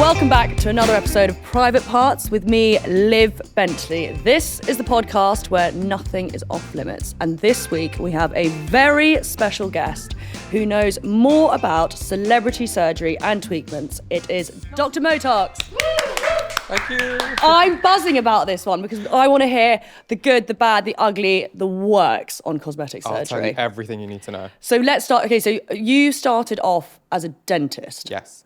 Welcome back to another episode of Private Parts with me, Liv Bentley. This is the podcast where nothing is off limits. And this week we have a very special guest who knows more about celebrity surgery and treatments. It is Dr. Motox. Thank you. I'm buzzing about this one because I want to hear the good, the bad, the ugly, the works on cosmetic surgery. I'll tell you everything you need to know. So let's start. Okay, so you started off as a dentist. Yes.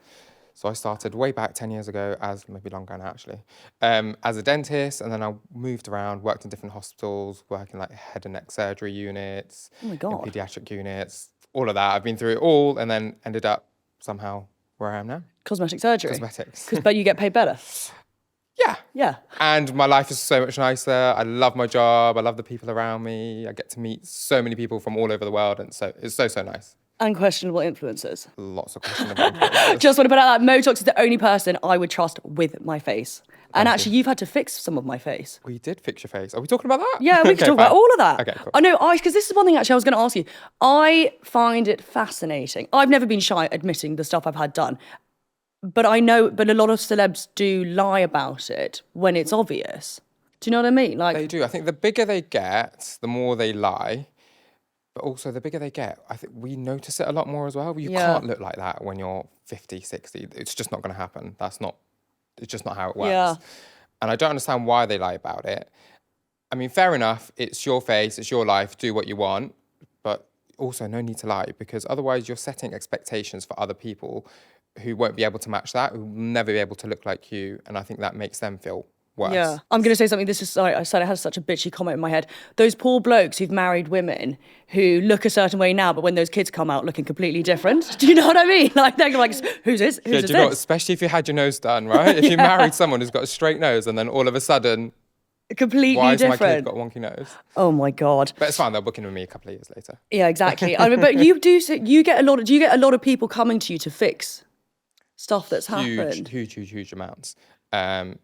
So I started way back 10 years ago, as maybe longer now actually, as a dentist, and then I moved around, worked in different hospitals, working like head and neck surgery units, oh my God, pediatric units, all of that. I've been through it all, and then ended up somehow where I am now. Cosmetic surgery. Cosmetics. But you get paid better. Yeah. Yeah. And my life is so much nicer. I love my job. I love the people around me. I get to meet so many people from all over the world, and so it's so nice. Unquestionable influences. Lots of questionable influences. Just want to put out that Motox is the only person I would trust with my face. And actually, you've had to fix some of my face. We did fix your face. Are we talking about that? Yeah, we can talk about all of that. Okay, cool. I know, because this is one thing actually I was going to ask you. I find it fascinating. I've never been shy admitting the stuff I've had done. But I know, but a lot of celebs do lie about it when it's obvious. Do you know what I mean? Like They do. I think the bigger they get, the more they lie. But also, the bigger they get, I think we notice it a lot more as well. You can't look like that when you're 50, 60. It's just not going to happen. It's just not how it works. Yeah. And I don't understand why they lie about it. I mean, fair enough. It's your face. It's your life. Do what you want. But also, no need to lie, because otherwise you're setting expectations for other people who won't be able to match that, who will never be able to look like you. And I think that makes them feel worse. Yeah, I'm going to say something. This is, sorry, I said I had such a bitchy comment in my head. Those poor blokes who've married women who look a certain way now, but when those kids come out looking completely different. Do you know what I mean? Like, they're like, who's this? Who's this? Know, especially if you had your nose done, right? If you married someone who's got a straight nose and then all of a sudden, completely why different. Why has my kid got a wonky nose? Oh my God. But it's fine, they'll book in with me a couple of years later. Yeah, exactly. I mean, but you do get a lot of people coming to you to fix stuff that's happened? Huge amounts.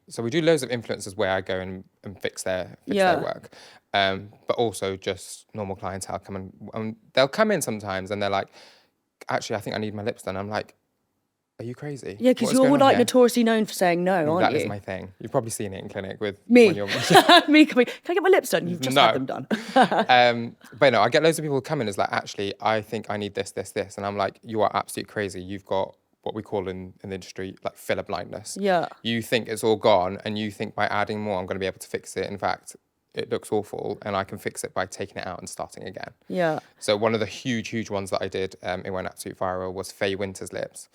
So we do loads of influencers where I go and fix their work. But also just normal clientele come and they'll come in sometimes and they're like, actually, I think I need my lips done. I'm like, are you crazy? Yeah, because you're like notoriously known for saying no, aren't you? That is my thing. You've probably seen it in clinic with me. When you're me coming, can I get my lips done? You've just had them done. But no, I get loads of people come in as like, actually, I think I need this. And I'm like, you are absolutely crazy. You've got what we call in the industry like filler blindness. Yeah. You think it's all gone and you think by adding more I'm going to be able to fix it. In fact, it looks awful and I can fix it by taking it out and starting again. Yeah. So one of the huge ones that I did, it went absolutely viral, was Faye Winter's lips.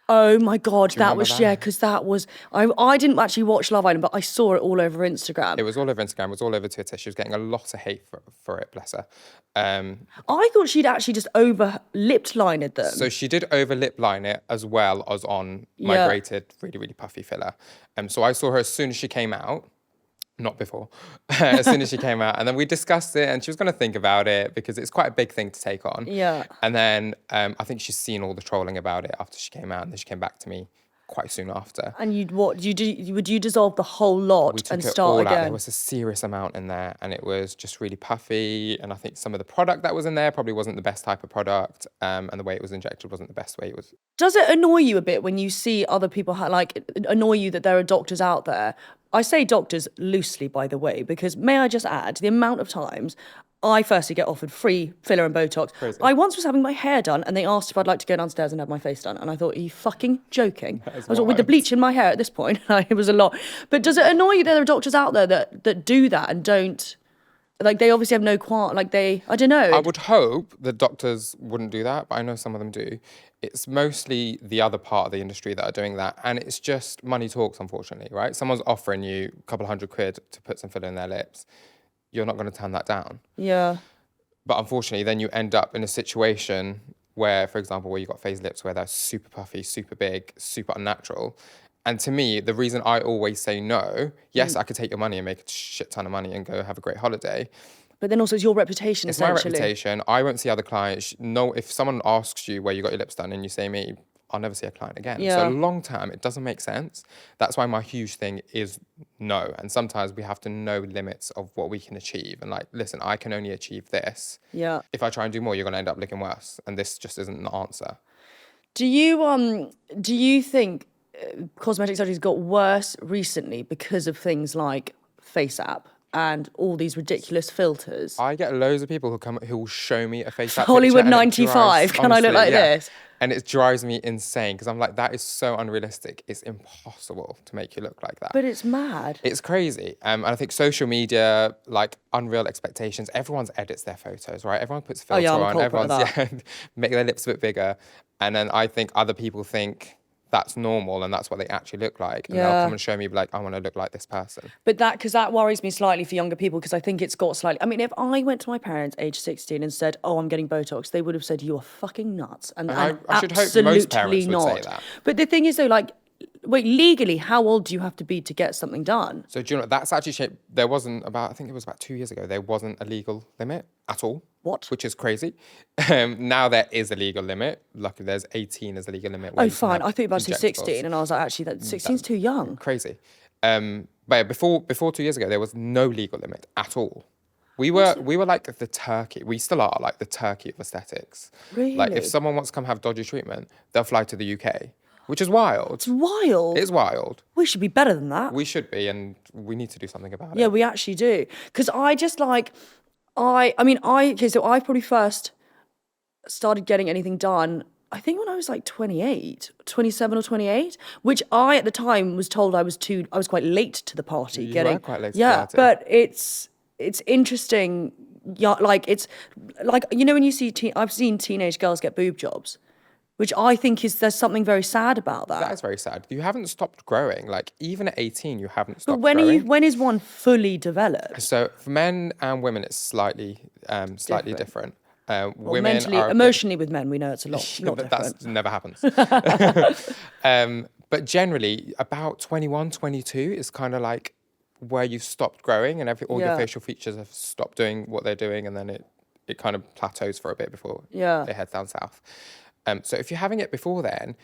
Oh my God, that was, because that was, I didn't actually watch Love Island, but I saw it all over Instagram. It was all over Instagram, it was all over Twitter. She was getting a lot of hate for it, bless her. I thought she'd actually just over lip lined them. So she did over lip line it as well as on migrated, really puffy filler. So I saw her as soon as she came out. Not before, as soon as she came out. And then we discussed it and she was going to think about it because it's quite a big thing to take on. Yeah. And then I think she's seen all the trolling about it after she came out, and then she came back to me quite soon after. And would you dissolve the whole lot and start again? There was a serious amount in there and it was just really puffy. And I think some of the product that was in there probably wasn't the best type of product. And the way it was injected wasn't the best way it was. Does it annoy you a bit when you see other people, annoy you that there are doctors out there? I say doctors loosely, by the way, because may I just add, the amount of times I firstly get offered free filler and Botox. Crazy. I once was having my hair done and they asked if I'd like to go downstairs and have my face done. And I thought, are you fucking joking? I was like, with the bleach in my hair at this point, it was a lot. But does it annoy you that there are doctors out there that do that and don't, like they obviously have no I don't know. I would hope that doctors wouldn't do that, but I know some of them do. It's mostly the other part of the industry that are doing that. And it's just money talks, unfortunately, right? Someone's offering you a couple £100 to put some filler in their lips. You're not going to turn that down. Yeah. But unfortunately, then you end up in a situation where, for example, where you've got Faye's lips where they're super puffy, super big, super unnatural. And to me, the reason I always say no, yes, I could take your money and make a shit ton of money and go have a great holiday. But then also it's your reputation, essentially. It's my reputation. I won't see other clients. No, if someone asks you where you got your lips done and you say me, I'll never see a client again. Yeah. So long term, it doesn't make sense. That's why my huge thing is no. And sometimes we have to know limits of what we can achieve. And like, listen, I can only achieve this. Yeah. If I try and do more, you're going to end up looking worse. And this just isn't the answer. Do you think cosmetic surgery's got worse recently because of things like Face App and all these ridiculous filters. I get loads of people who will show me a face app picture Hollywood and it 95, drives, can I look honestly, like yeah. this? And it drives me insane because I'm like, that is so unrealistic. It's impossible to make you look like that. But it's mad. It's crazy. And I think social media, like unreal expectations, everyone's edits their photos, right? Everyone puts filter yeah, I'm a on, culprit of everyone's make their lips a bit bigger. And then I think other people think that's normal and that's what they actually look like. And they'll Yeah. come and show me like, I want to look like this person. But because that worries me slightly for younger people, because I think it's got slightly. I mean, if I went to my parents, age 16, and said, "Oh, I'm getting Botox," they would have said, "You are fucking nuts," and I should hope absolutely most parents would not. say that. But the thing is, though, like, wait, legally, how old do you have to be to get something done? So do you know, that's actually shaped, there wasn't about, I think it was about 2 years ago, there wasn't a legal limit at all. What? Which is crazy. Now there is a legal limit. Luckily, there's 18 as a legal limit. Oh, fine. I thought you were about to say 16, and I was like, actually, that 16's too young. Crazy. But yeah, before 2 years ago, there was no legal limit at all. We were like the Turkey. We still are like the Turkey of aesthetics. Really? Like if someone wants to come have dodgy treatment, they'll fly to the UK, which is wild. It's wild. It's wild. We should be better than that. We should be, and we need to do something about it. Yeah, we actually do. Because I just like, okay, so I probably first started getting anything done, I think when I was like 28, 27 or 28, which I at the time was told I was quite late to the party. You were quite late to the yeah, party. but it's interesting. Yeah, like it's like, you know, when you see, I've seen teenage girls get boob jobs, which I think there's something very sad about that. That is very sad. You haven't stopped growing. Like even at 18, you haven't stopped But growing. when is one fully developed? So for men and women, it's slightly different. Well, Women mentally, are emotionally with men, we know it's a lot different. that never happens. But generally, about 21, 22 is kind of like where you've stopped growing and all your Yeah. facial features have stopped doing what they're doing, and then it kind of plateaus for a bit before Yeah. it heads down south. So if you're having it before then,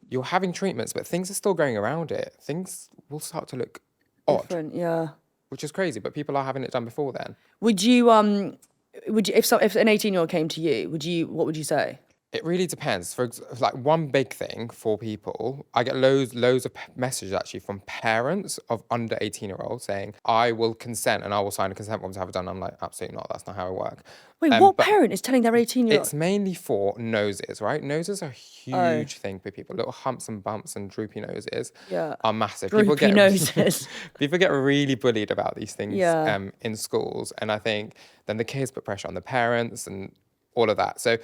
you're having treatments, but things are still going around it. Things will start to look odd, Different, yeah. which is crazy, but people are having it done before then. Would you if an 18-year-old came to you, what would you say? It really depends. Like one big thing for people, I get loads of messages actually from parents of under 18-year-olds saying, I will consent and I will sign a consent form to have it done. I'm like, absolutely not. That's not how it works. Wait, what parent is telling their 18-year-old? It's mainly for noses, right? Noses are a huge thing for people. Little humps and bumps and droopy noses are massive. Droopy noses. People get really bullied about these things Yeah. in schools. And I think then the kids put pressure on the parents and all of that. So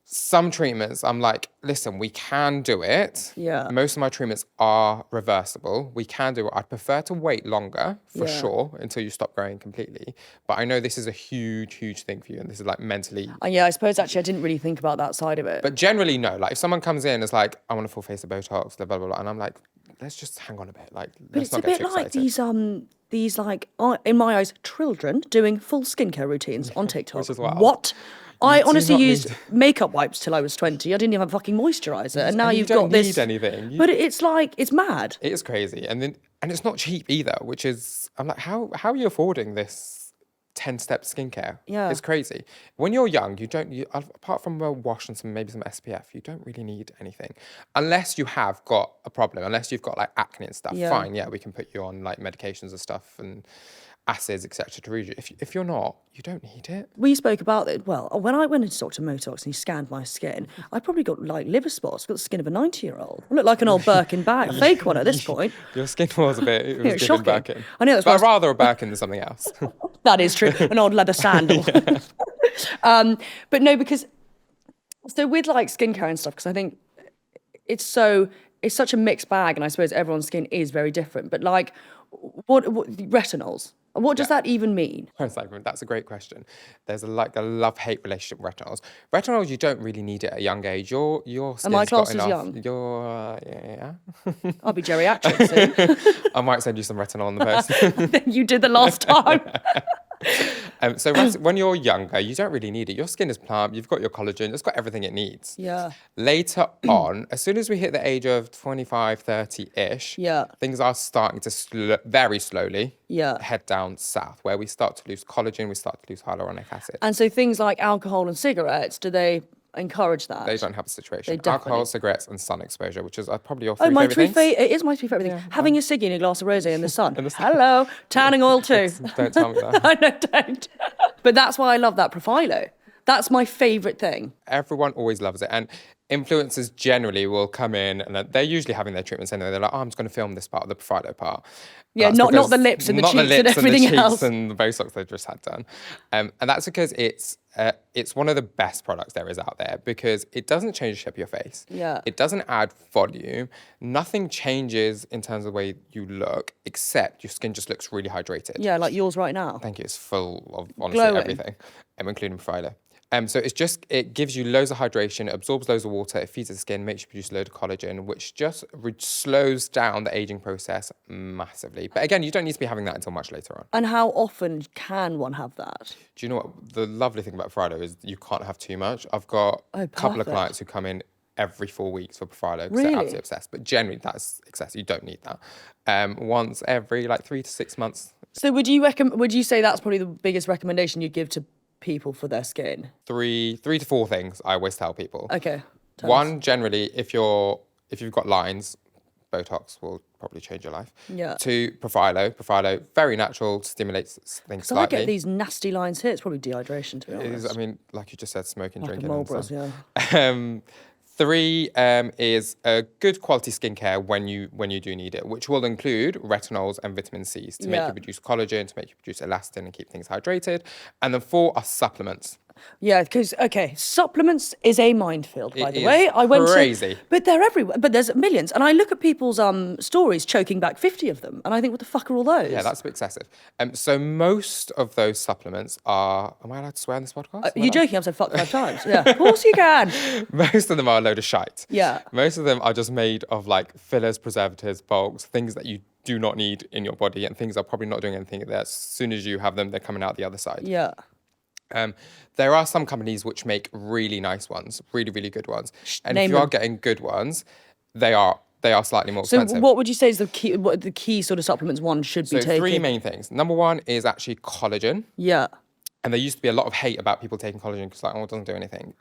some treatments, I'm like, listen, we can do it. Yeah. Most of my treatments are reversible. We can do it. I'd prefer to wait longer, for sure, until you stop growing completely. But I know this is a huge, huge thing for you. And this is like mentally. Yeah, I suppose actually I didn't really think about that side of it. But generally, no. Like if someone comes in and is like, I want a full face of Botox, blah, blah, blah. And I'm like, let's just hang on a bit. Like, But let's it's a not get bit too like excited. these like, in my eyes, children doing full skincare routines on TikTok. Which is wild. What? I do honestly not used need- makeup wipes till I was 20. I didn't even have a fucking moisturizer, and now you you've don't got this. need anything. But it's like it's mad. It is crazy. And it's not cheap either, which is, I'm like, how are you affording this 10-step skincare? Yeah. It's crazy. When you're young, apart from a wash and maybe some SPF, you don't really need anything. Unless you have got a problem, unless you've got like acne and stuff, Yeah. fine, yeah, we can put you on like medications and stuff and acids, etc. to reduce. If you're not, you don't need it. We spoke about it. Well, when I went into Dr. Motox and he scanned my skin, I probably got like liver spots. Got the skin of a 90-year-old. I look like an old Birkin bag, a fake one at this point. Your skin was a bit, it was giving shocking. Birkin. I know that's But why rather a Birkin than something else. that is true. An old leather sandal. But no, because so with like skincare and stuff, because I think it's such a mixed bag, and I suppose everyone's skin is very different. But like, what retinols? What does that even mean? That's a great question. There's a love-hate relationship with retinols. Retinols, you don't really need it at a young age. Your skin's Am I classed got as enough. young? Yeah. I'll be geriatric soon. I might send you some retinol in the post. You did the last time. So when you're younger, you don't really need it. Your skin is plump. You've got your collagen. It's got everything it needs. Yeah. Later on, as soon as we hit the age of 25, 30-ish, Yeah. things are starting to very slowly head down south, where we start to lose collagen, we start to lose hyaluronic acid. And so things like alcohol and cigarettes, encourage that. They don't have a situation. They definitely. Alcohol, cigarettes, and sun exposure, which is probably your Oh, three my favorite three things. favorite. It is my three favorite things. Having a ciggy and a glass of rosé in the sun. In the sun. Hello, tanning oil too. Don't tell me that. I know, don't. But that's why I love that Profilo. That's my favorite thing. Everyone always loves it. And influencers generally will come in and they're usually having their treatments anyway. They're like, oh, I'm just going to film this part, the Profilo part. Yeah, not the lips and the cheeks and everything else. And the Botox they've just had done. And that's because it's one of the best products there is out there because it doesn't change the shape of your face. Yeah. It doesn't add volume. Nothing changes in terms of the way you look, except your skin just looks really hydrated. Yeah, like yours right now. Thank you. It's full of honestly Glowing. everything, including Profilo. So it gives you loads of hydration, it absorbs loads of water, it feeds the skin, makes you produce a load of collagen, which just slows down the aging process massively. But again, you don't need to be having that until much later on. And how often can one have that? Do you know what the lovely thing about Profilo is? You can't have too much. I've got a couple of clients who come in every 4 weeks for Profilo because they're absolutely obsessed. But generally, that's excess. You don't need that. Once every 3 to 6 months. So would you say that's probably the biggest recommendation you'd give to people for their skin? Three to four things I always tell people. Okay. One, generally, if you've got lines, Botox will probably change your life. Yeah. Two, Profilo, very natural, stimulates things So slightly. I get these nasty lines here. It's probably dehydration, to be honest. It is, I mean, like you just said, smoking, like drinking. Marlboros, yeah. Three is a good quality skincare when you do need it, which will include retinols and vitamin C's to make you produce collagen, to make you produce elastin and keep things hydrated. And then four are supplements. Yeah, because supplements is a minefield. By the way, I went crazy, but they're everywhere. But there's millions, and I look at people's stories choking back 50 of them, and I think, what the fuck are all those? Yeah, that's a bit excessive. So most of those supplements are. Am I allowed to swear on this podcast? You're joking? I've said fuck 5 times. Yeah, of course you can. Most of them are a load of shite. Yeah. Most of them are just made of fillers, preservatives, bulks, things that you do not need in your body, and things are probably not doing anything there. As soon as you have them, they're coming out the other side. Yeah. There are some companies which make really nice ones, really, really good ones. And Name if you are them. getting good ones, they are slightly more expensive. So what would you say is what the key sort of supplements one should be taking? So three main things. Number one is actually collagen. Yeah. And there used to be a lot of hate about people taking collagen because it doesn't do anything.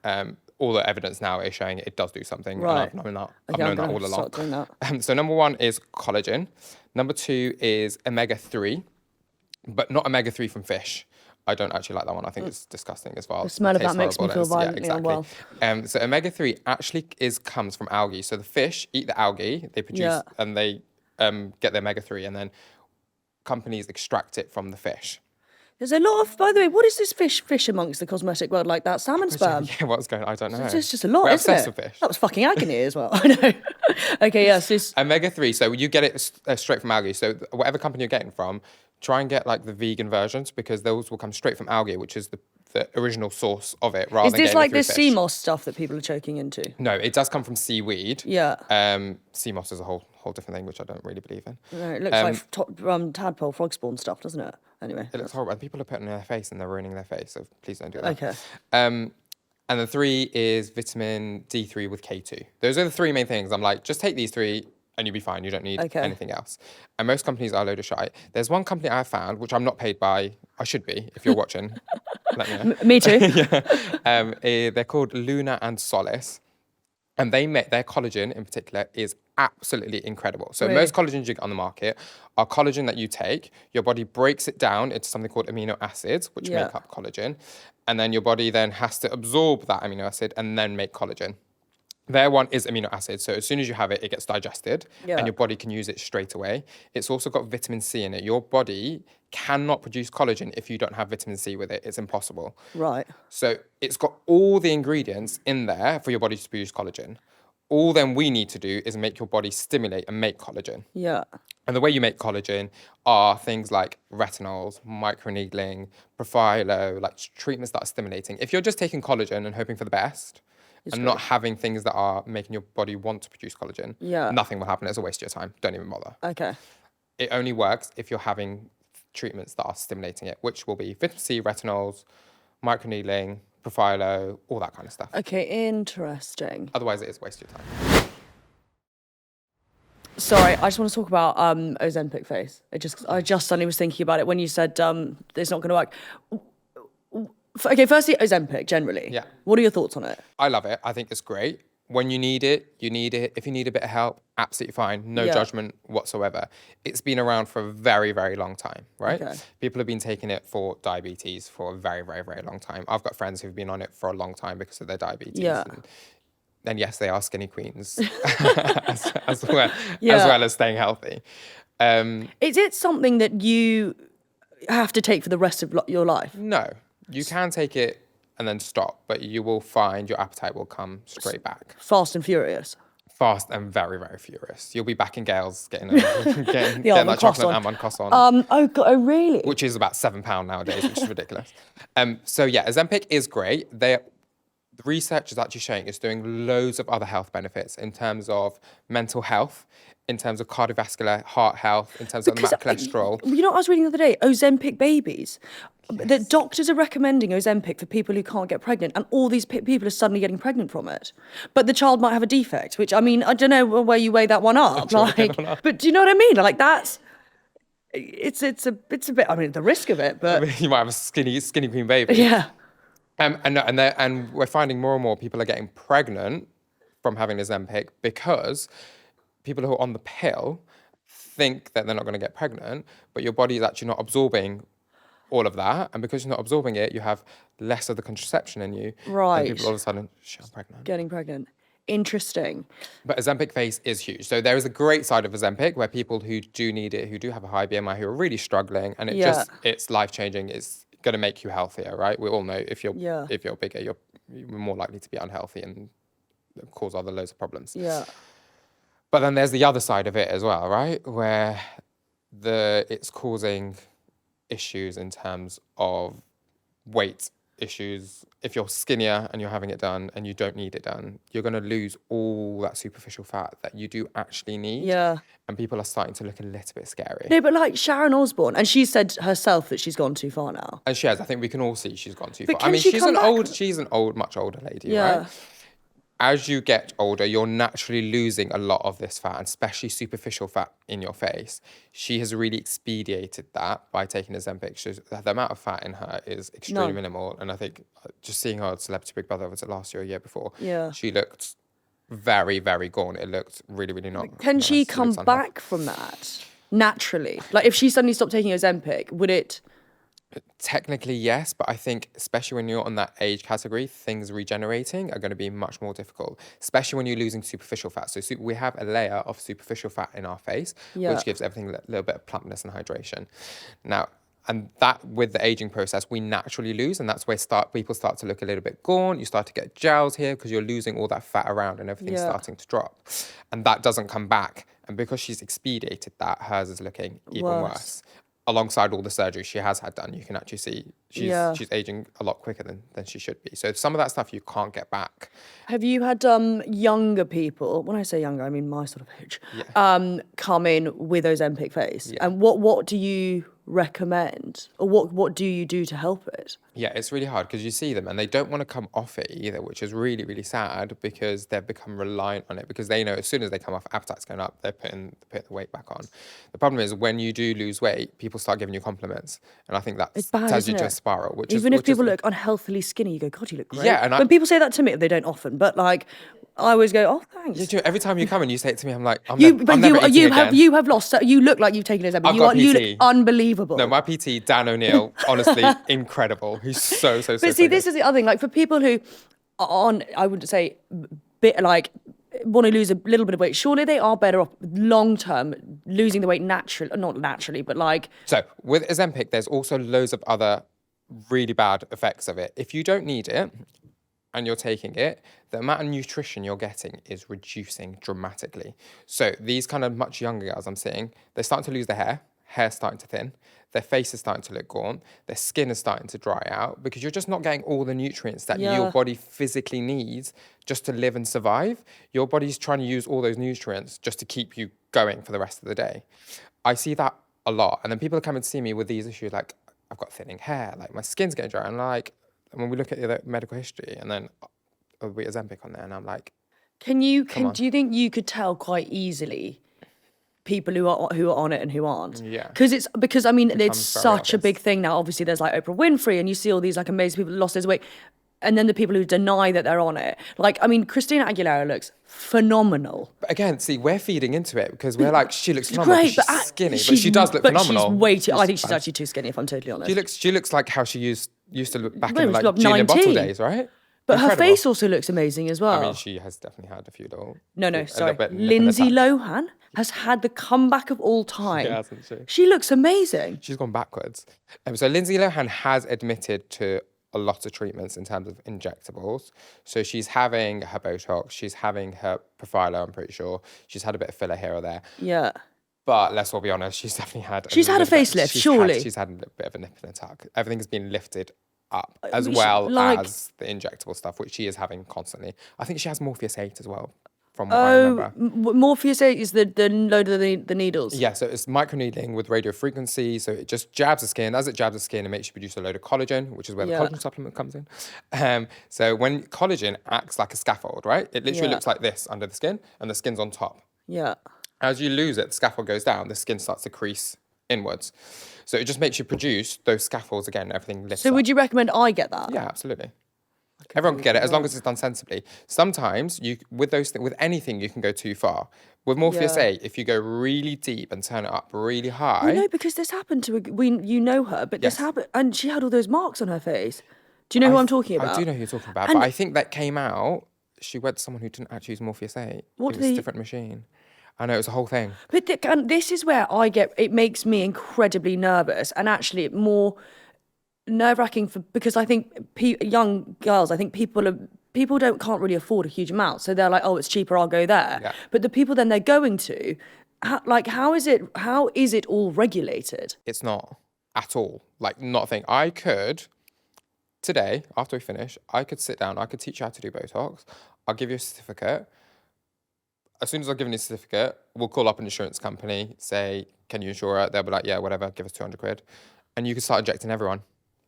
All the evidence now is showing it does do something. Right. And I've known that. Okay, I've known that all along. Start doing that. So number one is collagen. Number two is omega-3, but not omega-3 from fish. I don't actually like that one. I think it's disgusting as well. The smell of that Tastes makes me horrible. feel violently unwell. So omega-3 actually comes from algae. So the fish eat the algae, they produce and they get their omega-3, and then companies extract it from the fish. There's a lot of, by the way, what is this fish amongst the cosmetic world like that? Salmon sperm? Yeah, what's going on? I don't know. It's just a lot, We're isn't obsessed it? with fish. That was fucking agony as well. I know. Okay, yes. Omega-3, so you get it straight from algae. So whatever company you're getting from, try and get the vegan versions because those will come straight from algae, which is the original source of it. Rather is than this like this fish. sea moss stuff that people are choking into? No, it does come from seaweed. Yeah. Sea moss is a whole different thing, which I don't really believe in. No, it looks like tadpole frog spawn stuff, doesn't it? Anyway. It looks horrible. And people are putting it in their face and they're ruining their face, so please don't do that. Okay. And the three is vitamin D3 with K2. Those are the three main things. I'm like, just take these three and you'll be fine. You don't need anything else. And most companies are a load of shite. There's one company I found, which I'm not paid by. I should be, if you're watching. Let me know. Me too. They're called Luna and Solace. And their collagen in particular is absolutely incredible. So most collagens you get on the market are collagen that you take, your body breaks it down into something called amino acids, which make up collagen. And then your body then has to absorb that amino acid and then make collagen. Their one is amino acid. So as soon as you have it, it gets digested and your body can use it straight away. It's also got vitamin C in it. Your body cannot produce collagen if you don't have vitamin C with it. It's impossible. Right. So it's got all the ingredients in there for your body to produce collagen. All then we need to do is make your body stimulate and make collagen. Yeah. And the way you make collagen are things like retinols, microneedling, Profilo, treatments that are stimulating. If you're just taking collagen and hoping for the best, and not having things that are making your body want to produce collagen, nothing will happen. It's a waste of your time. Don't even bother. Okay. It only works if you're having treatments that are stimulating it, which will be vitamin C, retinols, microneedling, Profilo, all that kind of stuff. Okay, interesting. Otherwise, it is a waste of your time. Sorry, I just want to talk about Ozempic face. I just suddenly was thinking about it when you said it's not going to work. Okay, firstly, Ozempic generally. Yeah. What are your thoughts on it? I love it. I think it's great. When you need it, you need it. If you need a bit of help, absolutely fine. No Yeah. judgment whatsoever. It's been around for a very, very long time, right? Okay. People have been taking it for diabetes for a very, very, very long time. I've got friends who've been on it for a long time because of their diabetes. Yeah. And yes, they are skinny queens as Yeah. well as staying healthy. Is it something that you have to take for the rest of your life? No, you can take it and then stop, but you will find your appetite will come straight back. Fast and furious. Fast and very, very furious. You'll be back in Gales getting that almond chocolate croissant. almond croissant, Oh God, oh really? which is about £7 nowadays, which is ridiculous. So yeah, Ozempic is great. The research is actually showing it's doing loads of other health benefits in terms of mental health, in terms of cardiovascular, heart health, in terms of cholesterol. You know what I was reading the other day? Ozempic babies. The doctors are recommending Ozempic for people who can't get pregnant, and all these people are suddenly getting pregnant from it. But the child might have a defect, which I mean, I don't know where you weigh that one up. But do you know what I mean? Like that's it's a bit. I mean, the risk of it, but You might have a skinny queen baby. yeah. And we're finding more and more people are getting pregnant from having Ozempic because people who are on the pill think that they're not going to get pregnant, but your body is actually not absorbing all of that. And because you're not absorbing it, you have less of the contraception in you. Right. And people all of a sudden, shit, I'm pregnant. Getting pregnant. Interesting. But Ozempic face is huge. So there is a great side of Ozempic where people who do need it, who do have a high BMI, who are really struggling, and it's life-changing. It's going to make you healthier, right? We all know if you're bigger, you're more likely to be unhealthy and cause other loads of problems. Yeah. But then there's the other side of it as well, right? Where it's causing issues in terms of weight issues. If you're skinnier and you're having it done and you don't need it done, you're going to lose all that superficial fat that you do actually need. Yeah. And people are starting to look a little bit scary. No, but like Sharon Osbourne, and she said herself that she's gone too far now. And she has. I think we can all see she's gone too But far. I mean, can she come back? she's an much older lady, Yeah. right? As you get older, you're naturally losing a lot of this fat, and especially superficial fat in your face. She has really expedited that by taking Ozempic. The amount of fat in her is extremely minimal. And I think just seeing her on Celebrity Big Brother, was it last year or year before? Yeah. She looked very, very gaunt. It looked really, really not. Can she nice. come back from that naturally? Like if she suddenly stopped taking Ozempic, would it? Technically, yes, but I think especially when you're on that age category, things regenerating are going to be much more difficult, especially when you're losing superficial fat. So we have a layer of superficial fat in our face, which gives everything a little bit of plumpness and hydration. Now, and that with the aging process, we naturally lose, and that's where people start to look a little bit gaunt. You start to get gels here because you're losing all that fat around and everything's starting to drop. And that doesn't come back. And because she's expedited that, hers is looking even worse. Alongside all the surgery she has had done, you can actually see she's aging a lot quicker than she should be. So some of that stuff you can't get back. Have you had younger people, when I say younger, I mean my sort of age, come in with Ozempic face? Yeah. And what do you recommend? Or what do you do to help it? Yeah, it's really hard because you see them and they don't want to come off it either, which is really, really sad because they've become reliant on it because they know as soon as they come off, appetite's going up, they're putting the weight back on. The problem is when you do lose weight, people start giving you compliments. And I think that tells you to a spiral. Even if people look unhealthily skinny, you go, God, you look great. Yeah, and when people say that to me, they don't often, but like, I always go, oh, thanks. You do. Every time you come and you say it to me, I'm like, you have lost. So you look like you've taken Ozempic. You look unbelievable. No, my PT Dan O'Neill, honestly, incredible. He's so. But see, this is the other thing. Like for people who are on, I wouldn't say, bit like want to lose a little bit of weight. Surely they are better off long term losing the weight naturally, not naturally, but like. So with Ozempic, there's also loads of other really bad effects of it. If you don't need it, and you're taking it, the amount of nutrition you're getting is reducing dramatically. So these kind of much younger girls I'm seeing, they're starting to lose their hair's starting to thin, their face is starting to look gaunt, their skin is starting to dry out because you're just not getting all the nutrients that your body physically needs just to live and survive. Your body's trying to use all those nutrients just to keep you going for the rest of the day. I see that a lot. And then people are coming to see me with these issues like, I've got thinning hair, like my skin's getting dry, and like, when we look at the medical history and then we Ozempic on there and I'm like, do you think you could tell quite easily people who are on it and who aren't. Yeah. Because I mean it's Becomes very such a big obvious. thing now. Obviously, there's like Oprah Winfrey, and you see all these like amazing people that lost those weight, and then the people who deny that they're on it. Like, I mean, Christina Aguilera looks phenomenal. But again, see, we're feeding into it because we're like, she looks She's phenomenal great, because but she's skinny, but she does look phenomenal. She's way too. I think she's fine. actually too skinny. If I'm totally honest. She looks like how she used to look back Well, in she's like like Julia Bottle 19. days, right? But her Incredible. face also looks amazing as well. I mean, she has definitely had a few little. No, a sorry. little bit nip and Lindsay attack. Lohan has had the comeback of all time. hasn't she? She looks amazing. She's gone backwards. So Lindsay Lohan has admitted to a lot of treatments in terms of injectables. So she's having her Botox, she's having her Profiler, I'm pretty sure. She's had a bit of filler here or there. Yeah. But let's all be honest, she's definitely had. She's had a little bit- facelift, surely. She's had a bit of a nip and attack. Everything's been lifted up, as we should, well like- as the injectable stuff, which she is having constantly. I think she has Morpheus 8 as well, from what I remember. Morpheus 8 is the load of the needles. Yeah, so it's microneedling with radio frequency. So it just jabs the skin. As it jabs the skin, it makes you produce a load of collagen, which is where the collagen supplement comes in. So when collagen acts like a scaffold, right? It literally Yeah. looks like this under the skin, and the skin's on top. Yeah. As you lose it, the scaffold goes down, the skin starts to crease inwards. So it just makes you produce those scaffolds again, everything lifts So up. would you recommend I get that? Yeah, absolutely. Everyone can get it as long as it's done sensibly. Sometimes you with those things, with anything, you can go too far. With Morpheus Yeah. 8, if you go really deep and turn it up really high, Well, no, because this happened to you know her, but this Yes. happened, and she had all those marks on her face. Do you know who I'm talking about? I do know who you're talking about, And- but I think that came out. She went to someone who didn't actually use Morpheus 8. What It did was a they- different machine. I know, it was a whole thing. But and this is where it makes me incredibly nervous, and actually more nerve-wracking because I think young girls, I think people can't really afford a huge amount, so they're like, oh, it's cheaper, I'll go there. Yeah. But the people then they're going to, how is it all regulated? It's not at all. Like, not a thing. I could, today, after we finish, I could sit down, I could teach you how to do Botox. I'll give you a certificate. As soon as I've given you a certificate, we'll call up an insurance company, say, can you insure it? They'll be like, yeah, whatever, give us 200 quid. And you can start injecting everyone.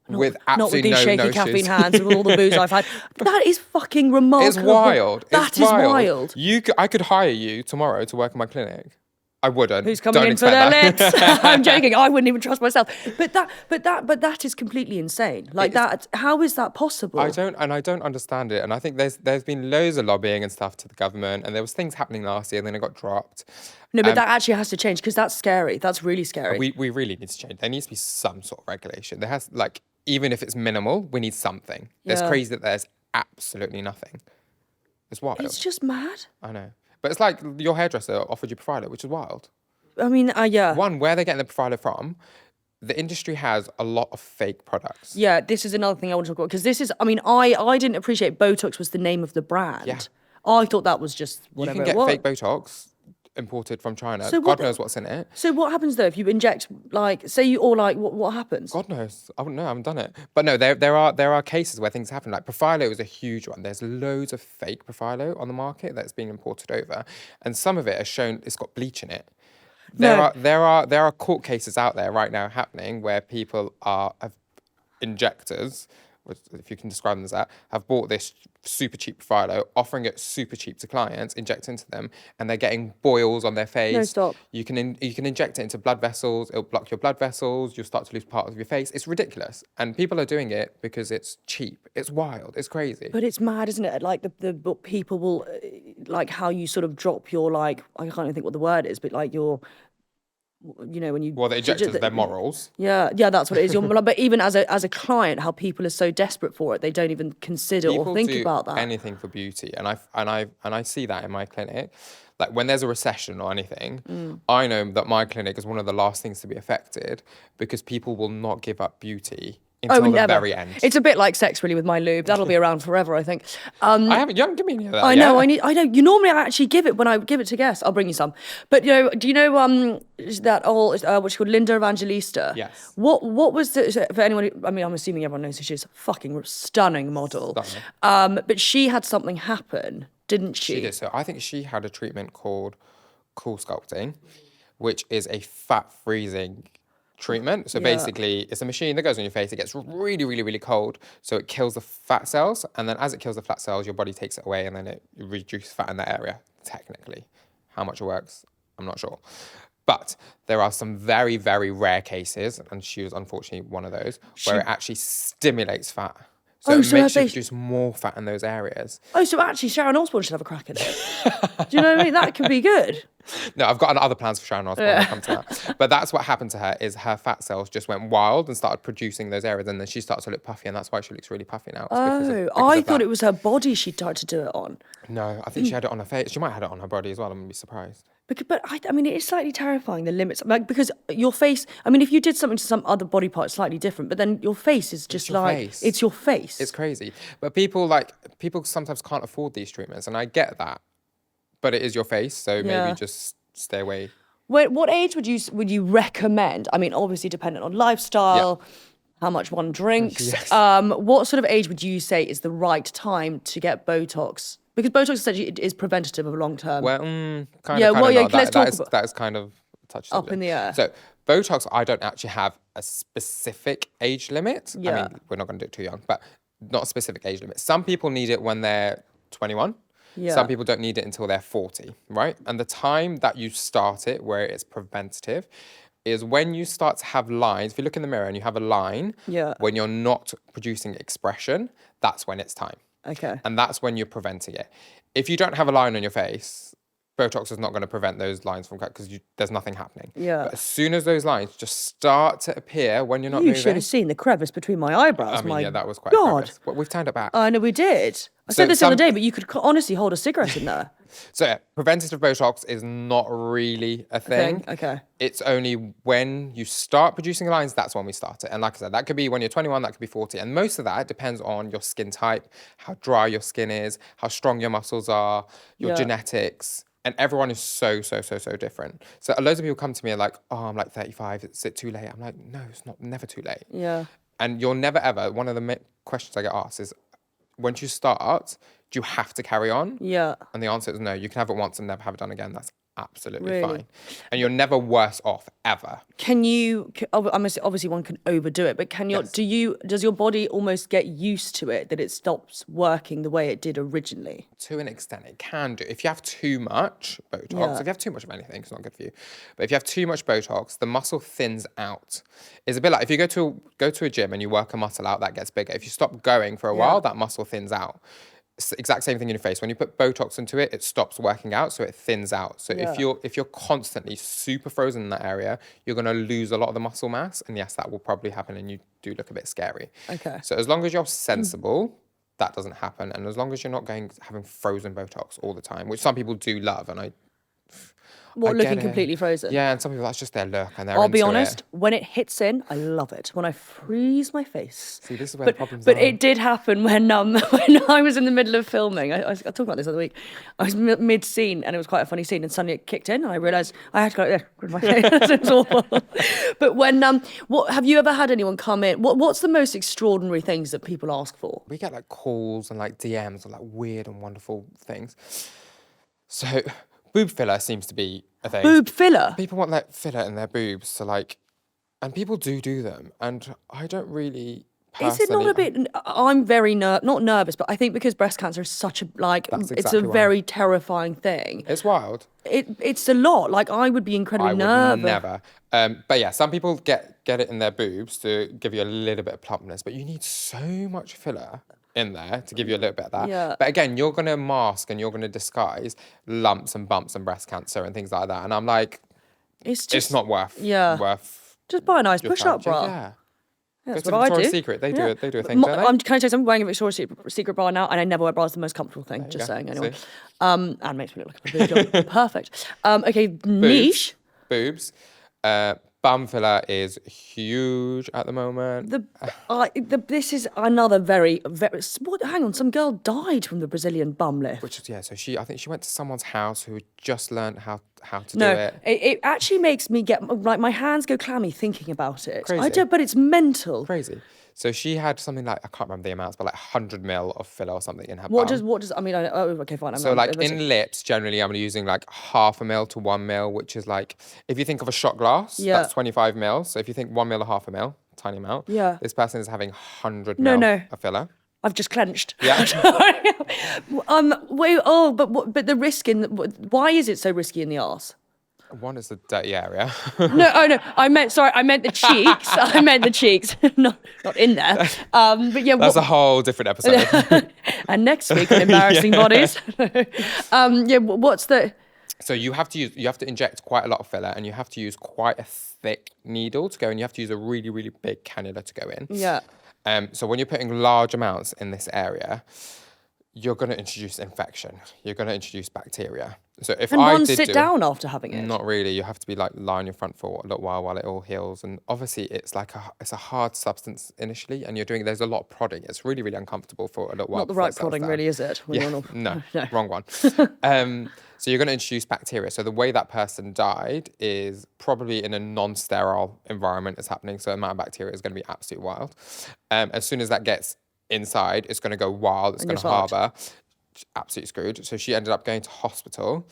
With Not with absolutely these shaky no caffeine issues. hands with all the booze I've had. That is fucking remarkable. It's wild. That It's is wild. I could hire you tomorrow to work in my clinic. I wouldn't. Who's coming Don't in for their expect lips? that. I'm joking. I wouldn't even trust myself. But that is completely insane. Like that. How is that possible? I don't understand it. And I think there's been loads of lobbying and stuff to the government, and there was things happening last year, and then it got dropped. No, but that actually has to change because that's scary. That's really scary. We really need to change. There needs to be some sort of regulation. There has, like, even if it's minimal, we need something. It's Yeah. crazy that there's absolutely nothing. It's wild. It's just mad. I know. But it's like your hairdresser offered you Profiler, which is wild. I mean, yeah. One, where they're getting the Profiler from, the industry has a lot of fake products. Yeah, this is another thing I want to talk about because this is. I mean, I didn't appreciate Botox was the name of the brand. Yeah. I thought that was just You whatever can get it was. fake Botox imported from China. So God what- knows what's in it. So what happens though if you inject what happens? God knows. I wouldn't know. I haven't done it. But no, there are cases where things happen. Like Profilo is a huge one. There's loads of fake Profilo on the market that's being imported over, and some of it has shown it's got bleach in it. No. There are court cases out there right now happening where people have injectors, which, if you can describe them as that, have bought this super cheap Profilo, offering it super cheap to clients, inject into them, and they're getting boils on their face. No, stop. You can inject it into blood vessels. It'll block your blood vessels. You'll start to lose part of your face. It's ridiculous, and people are doing it because it's cheap. It's wild. It's crazy. But it's mad, isn't it? Like the people will like how you sort of drop your like I can't even think what the word is, but like your when you Well, the injectors, their morals. Yeah, that's what it is. But even as a client, how people are so desperate for it, they don't even consider People or think do about that. anything for beauty, and I see that in my clinic. Like when there's a recession or anything, I know that my clinic is one of the last things to be affected because people will not give up beauty until the never. very end. It's a bit like sex, really, with my lube. That'll be around forever, I think. I haven't. You haven't given me any of that. I know. yet. I know. You normally I actually give it when I give it to guests. I'll bring you some. But do you know that old what's she called, Linda Evangelista? Yes. What was for anyone? I mean, I'm assuming everyone knows who she is. A fucking stunning model. Stunning. But she had something happen, didn't she? She did. So I think she had a treatment called cool sculpting, which is a fat freezing treatment. So basically, it's a machine that goes on your face. It gets really, really, really cold. So it kills the fat cells. And then as it kills the fat cells, your body takes it away and then it reduces fat in that area, technically. How much it works, I'm not sure. But there are some very, very rare cases, and she was unfortunately one of those, where it actually stimulates fat. So Oh, it so her makes you face. produce more fat in those areas. Oh, so actually, Sharon Osbourne should have a crack at it. Do you know what I mean? That could be good. No, I've got other plans for Sharon Osbourne. I'll come to that. But that's what happened to her is her fat cells just went wild and started producing those areas, and then she started to look puffy, and that's why she looks really puffy now. It's Oh, because I of thought that. it was her body she tried to do it on. No, I think she had it on her face. She might have had it on her body as well. I'm gonna be surprised. But I mean, it is slightly terrifying, the limits. Like, because your face, I mean, if you did something to some other body part, slightly different, but then your face is just your like, face. it's your face. It's crazy. But people sometimes can't afford these treatments, and I get that. But it is your face, so maybe Yeah. just stay away. What age would you recommend? I mean, obviously dependent on lifestyle, how much one drinks. Yes. What sort of age would you say is the right time to get Botox? Because Botox essentially is preventative of long term. Well, kind Yeah, of, well, yeah, not. let's talk That is, about- that is kind of touched Up in the air. So Botox, I don't actually have a specific age limit. I Yeah. mean, we're not going to do it too young, but not a specific age limit. Some people need it when they're 21. Yeah. Some people don't need it until they're 40, right? And the time that you start it, where it's preventative, is when you start to have lines. If you look in the mirror and you have a line, Yeah. when you're not producing expression, that's when it's time. Okay. And that's when you're preventing it. If you don't have a line on your face, Botox is not going to prevent those lines from because there's nothing happening. Yeah. But as soon as those lines just start to appear when you're not You moving, should have seen the crevice between my eyebrows. I mean, My yeah, that was quite God. progress. Well, we've turned it back. I know we did. I So said this the other some- day, but you could honestly hold a cigarette in there. So yeah, preventative Botox is not really a thing. Okay. It's only when you start producing lines, that's when we start it. And like I said, that could be when you're 21, that could be 40. And most of that depends on your skin type, how dry your skin is, how strong your muscles are, your Yeah. genetics. And everyone is so different. So loads of people come to me and like, oh, I'm like 35. Is it too late? I'm like, no, it's not. Never too late. Yeah. And you're never ever. One of the questions I get asked is, once you start, do you have to carry on? Yeah. And the answer is no. You can have it once and never have it done again. That's absolutely Really? fine. And you're never worse off ever. Can you? Obviously, one can overdo it, but can you? Yes. Does your body almost get used to it that it stops working the way it did originally? To an extent, it can do. If you have too much Botox, Yeah. if you have too much of anything, it's not good for you. But if you have too much Botox, the muscle thins out. It's a bit like if you go to a gym and you work a muscle out, that gets bigger. If you stop going for a while, that muscle thins out. It's the exact same thing in your face. When you put Botox into it, it stops working out, so it thins out. So Yeah. if you're constantly super frozen in that area, you're going to lose a lot of the muscle mass, and yes, that will probably happen, and you do look a bit scary. Okay. So as long as you're sensible, that doesn't happen, and as long as you're not having frozen Botox all the time, which some people do love, and I What, get looking it. completely frozen? Yeah, and some people, that's just their look, and they're I'll be into honest, it. when it hits in, I love it. When I freeze my face. See, this is where the problems But are. it did happen when when I was in the middle of filming. I talked about this the other week. I was mid scene and it was quite a funny scene, and suddenly it kicked in and I realised I had to go like this with my face. It was awful. But when what have you ever had anyone come in? What's the most extraordinary things that people ask for? We get like calls and like DMs of like weird and wonderful things. So boob filler seems to be a thing. Boob filler. People want like filler in their boobs to like, and people do them, and I don't really. Is it not a bit? I'm very not nervous, but I think because breast cancer is such a That's it's exactly a why. very terrifying thing. It's wild. It's a lot. Like I would be incredibly I would nervous. never. But yeah, some people get it in their boobs to give you a little bit of plumpness, but you need so much filler in there to give you a little bit of that. Yeah. But again, you're gonna mask and you're gonna disguise lumps and bumps and breast cancer and things like that. And I'm like, It's not worth. yeah. Worth. Just buy a nice your push-up time. bra. Yeah. Yeah, that's Go to what I Victoria's do. Secret. They Yeah. do a thing, don't they? Can I tell you something? I'm wearing a Victoria's Secret bra now, and I never wear bras. The most comfortable thing. you Just go. saying, anyway. See? And makes me look like a boob job. Perfect. Okay, niche. Boobs. Bum filler is huge at the moment. This is another very. Hang on, some girl died from the Brazilian bum lift. Which is, yeah, so I think she went to someone's house who had just learned how to do No, it. it actually makes me get like my hands go clammy thinking about it. Crazy. I don't, but it's mental. Crazy. So she had something like, I can't remember the amounts, but like 100 mil of filler or something in her What bum. does I mean? Okay, fine. So like in lips, generally I'm using like 0.5 mil to 1 mil, which is like, if you think of a shot glass, Yeah. that's 25 mil. So if you think 1 mil or 0.5 mil, tiny amount. Yeah. This person is having 100 No, mil no. of filler. I've just clenched. Yeah. Wait. But the risk in why is it so risky in the arse? One is the dirty area. No, oh no, I meant the cheeks. I meant the cheeks, not in there. But yeah, That's a whole different episode. and next week on embarrassing bodies. Yeah, what's the? So you have to inject quite a lot of filler, and you have to use quite a thick needle to go in. You have to use a really, really big cannula to go in. Yeah. So when you're putting large amounts in this area, you're going to introduce infection. You're going to introduce bacteria. So if And I one did sit down after having it. not really, you have to be like lie on your front for a little while it all heals. And obviously it's a hard substance initially, and there's a lot of prodding. It's really, really uncomfortable for a little while. Not the right prodding, really, is it? When Yeah, you're not... no, No. wrong one. So you're going to introduce bacteria. So the way that person died is probably in a non-sterile environment is happening. So the amount of bacteria is going to be absolutely wild. As soon as that gets inside, it's going to go wild. It's And going to you're fucked. harbour. Absolutely screwed. So she ended up going to hospital.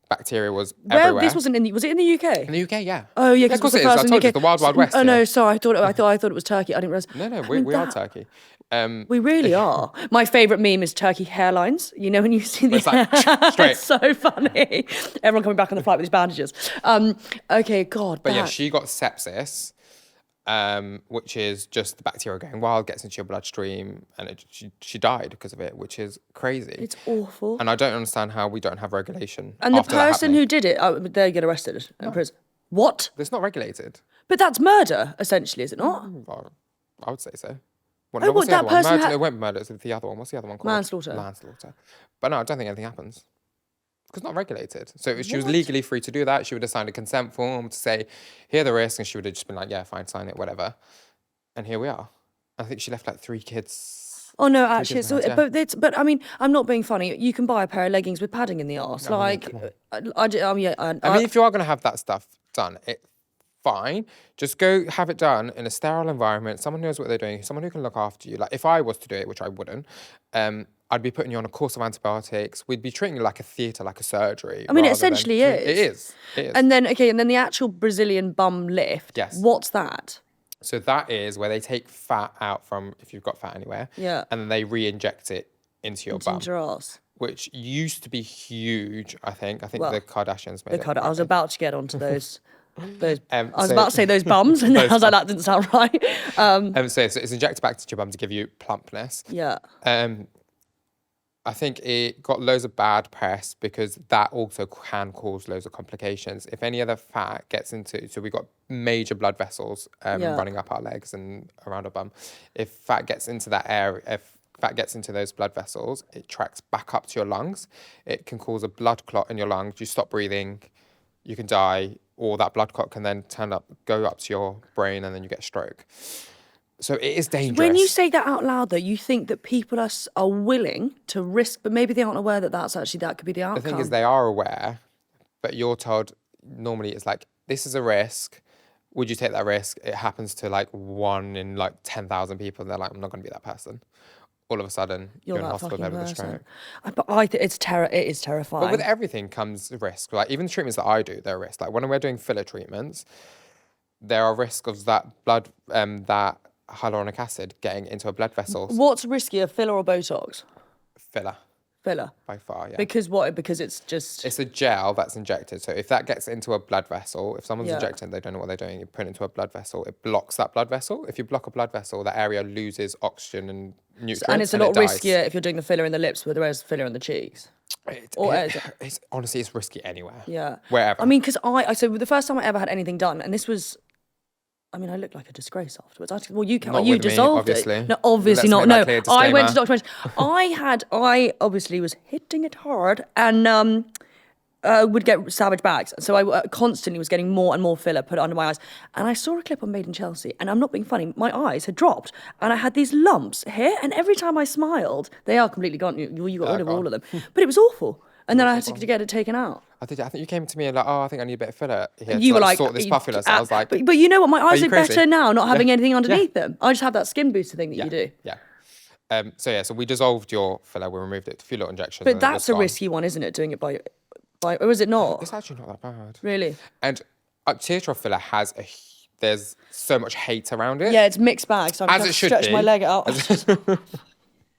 Bacteria was Well, everywhere. this wasn't was it in the UK? In the UK, yeah. Oh yeah, of because course it is. I told you, it's the wild, wild west. Oh no, here. sorry, I thought it was Turkey. I didn't realize. No, I we mean, are that- Turkey. We really are. My favourite meme is turkey hairlines. You know when you see the It's like, straight. It's so funny. Everyone coming back on the flight with these bandages. Okay, God. But yeah, back. she got sepsis, which is just the bacteria going wild, gets into your bloodstream, and she died because of it, which is crazy. It's awful. And I don't understand how we don't have regulation. And the after that person happening. who did it, they get arrested in prison. What? It's not regulated. But that's murder, essentially, is it not? Well, I would say so. Well, Oh, no, what's what, the that other one? person It won't be murder. It's the other one. What's the other one called? Manslaughter. Manslaughter. But no, I don't think anything happens. Because it's not regulated. So if she was legally free to do that, she would have signed a consent form to say, here are the risks, and she would have just been like, yeah, fine, sign it, whatever. And here we are. I think she left like 3 kids. Oh no, actually, kids in the house, but I mean, I'm not being funny. You can buy a pair of leggings with padding in the arse. I mean, Like, come on. I mean, if you are going to have that stuff done, fine. Just go have it done in a sterile environment. Someone knows what they're doing. Someone who can look after you. Like if I was to do it, which I wouldn't, I'd be putting you on a course of antibiotics. We'd be treating you like a theatre, like a surgery. I mean, it rather than- essentially is. It is. It is. And then the actual Brazilian bum lift. Yes. What's that? So that is where they take fat out from, if you've got fat anywhere, Yeah. and then they re-inject it into your bum, Ginger ass. which used to be huge, I think. I think Well, the Kardashians made it. I was about to get onto those. I was so- about to say those bums, and then I was like, that didn't sound right. So it's injected back to your bum to give you plumpness. Yeah. I think it got loads of bad press because that also can cause loads of complications. If any other fat gets into, so we've got major blood vessels Yeah. running up our legs and around our bum. If fat gets into that area, if fat gets into those blood vessels, it tracks back up to your lungs. It can cause a blood clot in your lungs. You stop breathing, you can die, or that blood clot can then go up to your brain, and then you get a stroke. So it is dangerous. When you say that out loud, though, you think that people are willing to risk, but maybe they aren't aware that that could be the outcome. The thing is, they are aware, but you're told normally it's like, this is a risk. Would you take that risk? It happens to like 1 in like 10,000 people. And they're like, I'm not going to be that person. All of a sudden, you're in that hospital fucking bed with a person. stroke. But I think it is terrifying. But with everything comes risk. Like even the treatments that I do, there are risks. Like when we're doing filler treatments, there are risks of that blood, that hyaluronic acid getting into a blood vessel. What's riskier, filler or Botox? Filler, Filler. by far, yeah. Because what? Because it's just. It's a gel that's injected. So if that gets into a blood vessel, if someone's Yeah. injecting, they don't know what they're doing, you put it into a blood vessel, it blocks that blood vessel. If you block a blood vessel, that area loses oxygen and nutrients. And it's a it lot dies. riskier if you're doing the filler in the lips, whereas filler in the cheeks. It's honestly, it's risky anywhere. Yeah. Wherever. I mean, because so the first time I ever had anything done, and this was. I mean, I looked like a disgrace afterwards. Well, you Not you with me, dissolved obviously. it. No, obviously Let's not. make No, that clear I went to disclaimer. Dr. I obviously was hitting it hard and would get savage bags. So I constantly was getting more and more filler put under my eyes. And I saw a clip on Made in Chelsea, and I'm not being funny, my eyes had dropped, and I had these lumps here. And every time I smiled, they are completely gone. You got rid of all of them, but it was awful. And then I had to get it taken out. I think you came to me and like, oh, I think I need a bit of filler here You to were like, like, sort this puffulus. I was like, but you know what? My eyes you are crazy? better now, not having Yeah. anything Yeah. underneath them. I just have that skin booster thing that you do. yeah. So we dissolved your filler, we removed it, a few little injections. But and then that's it's a gone. risky one, isn't it? Doing it by, or is it not? It's actually not that bad. Really? And teardrop filler has there's so much hate around it. Yeah, it's mixed bags. So I'm As trying it to should stretch be. my leg out.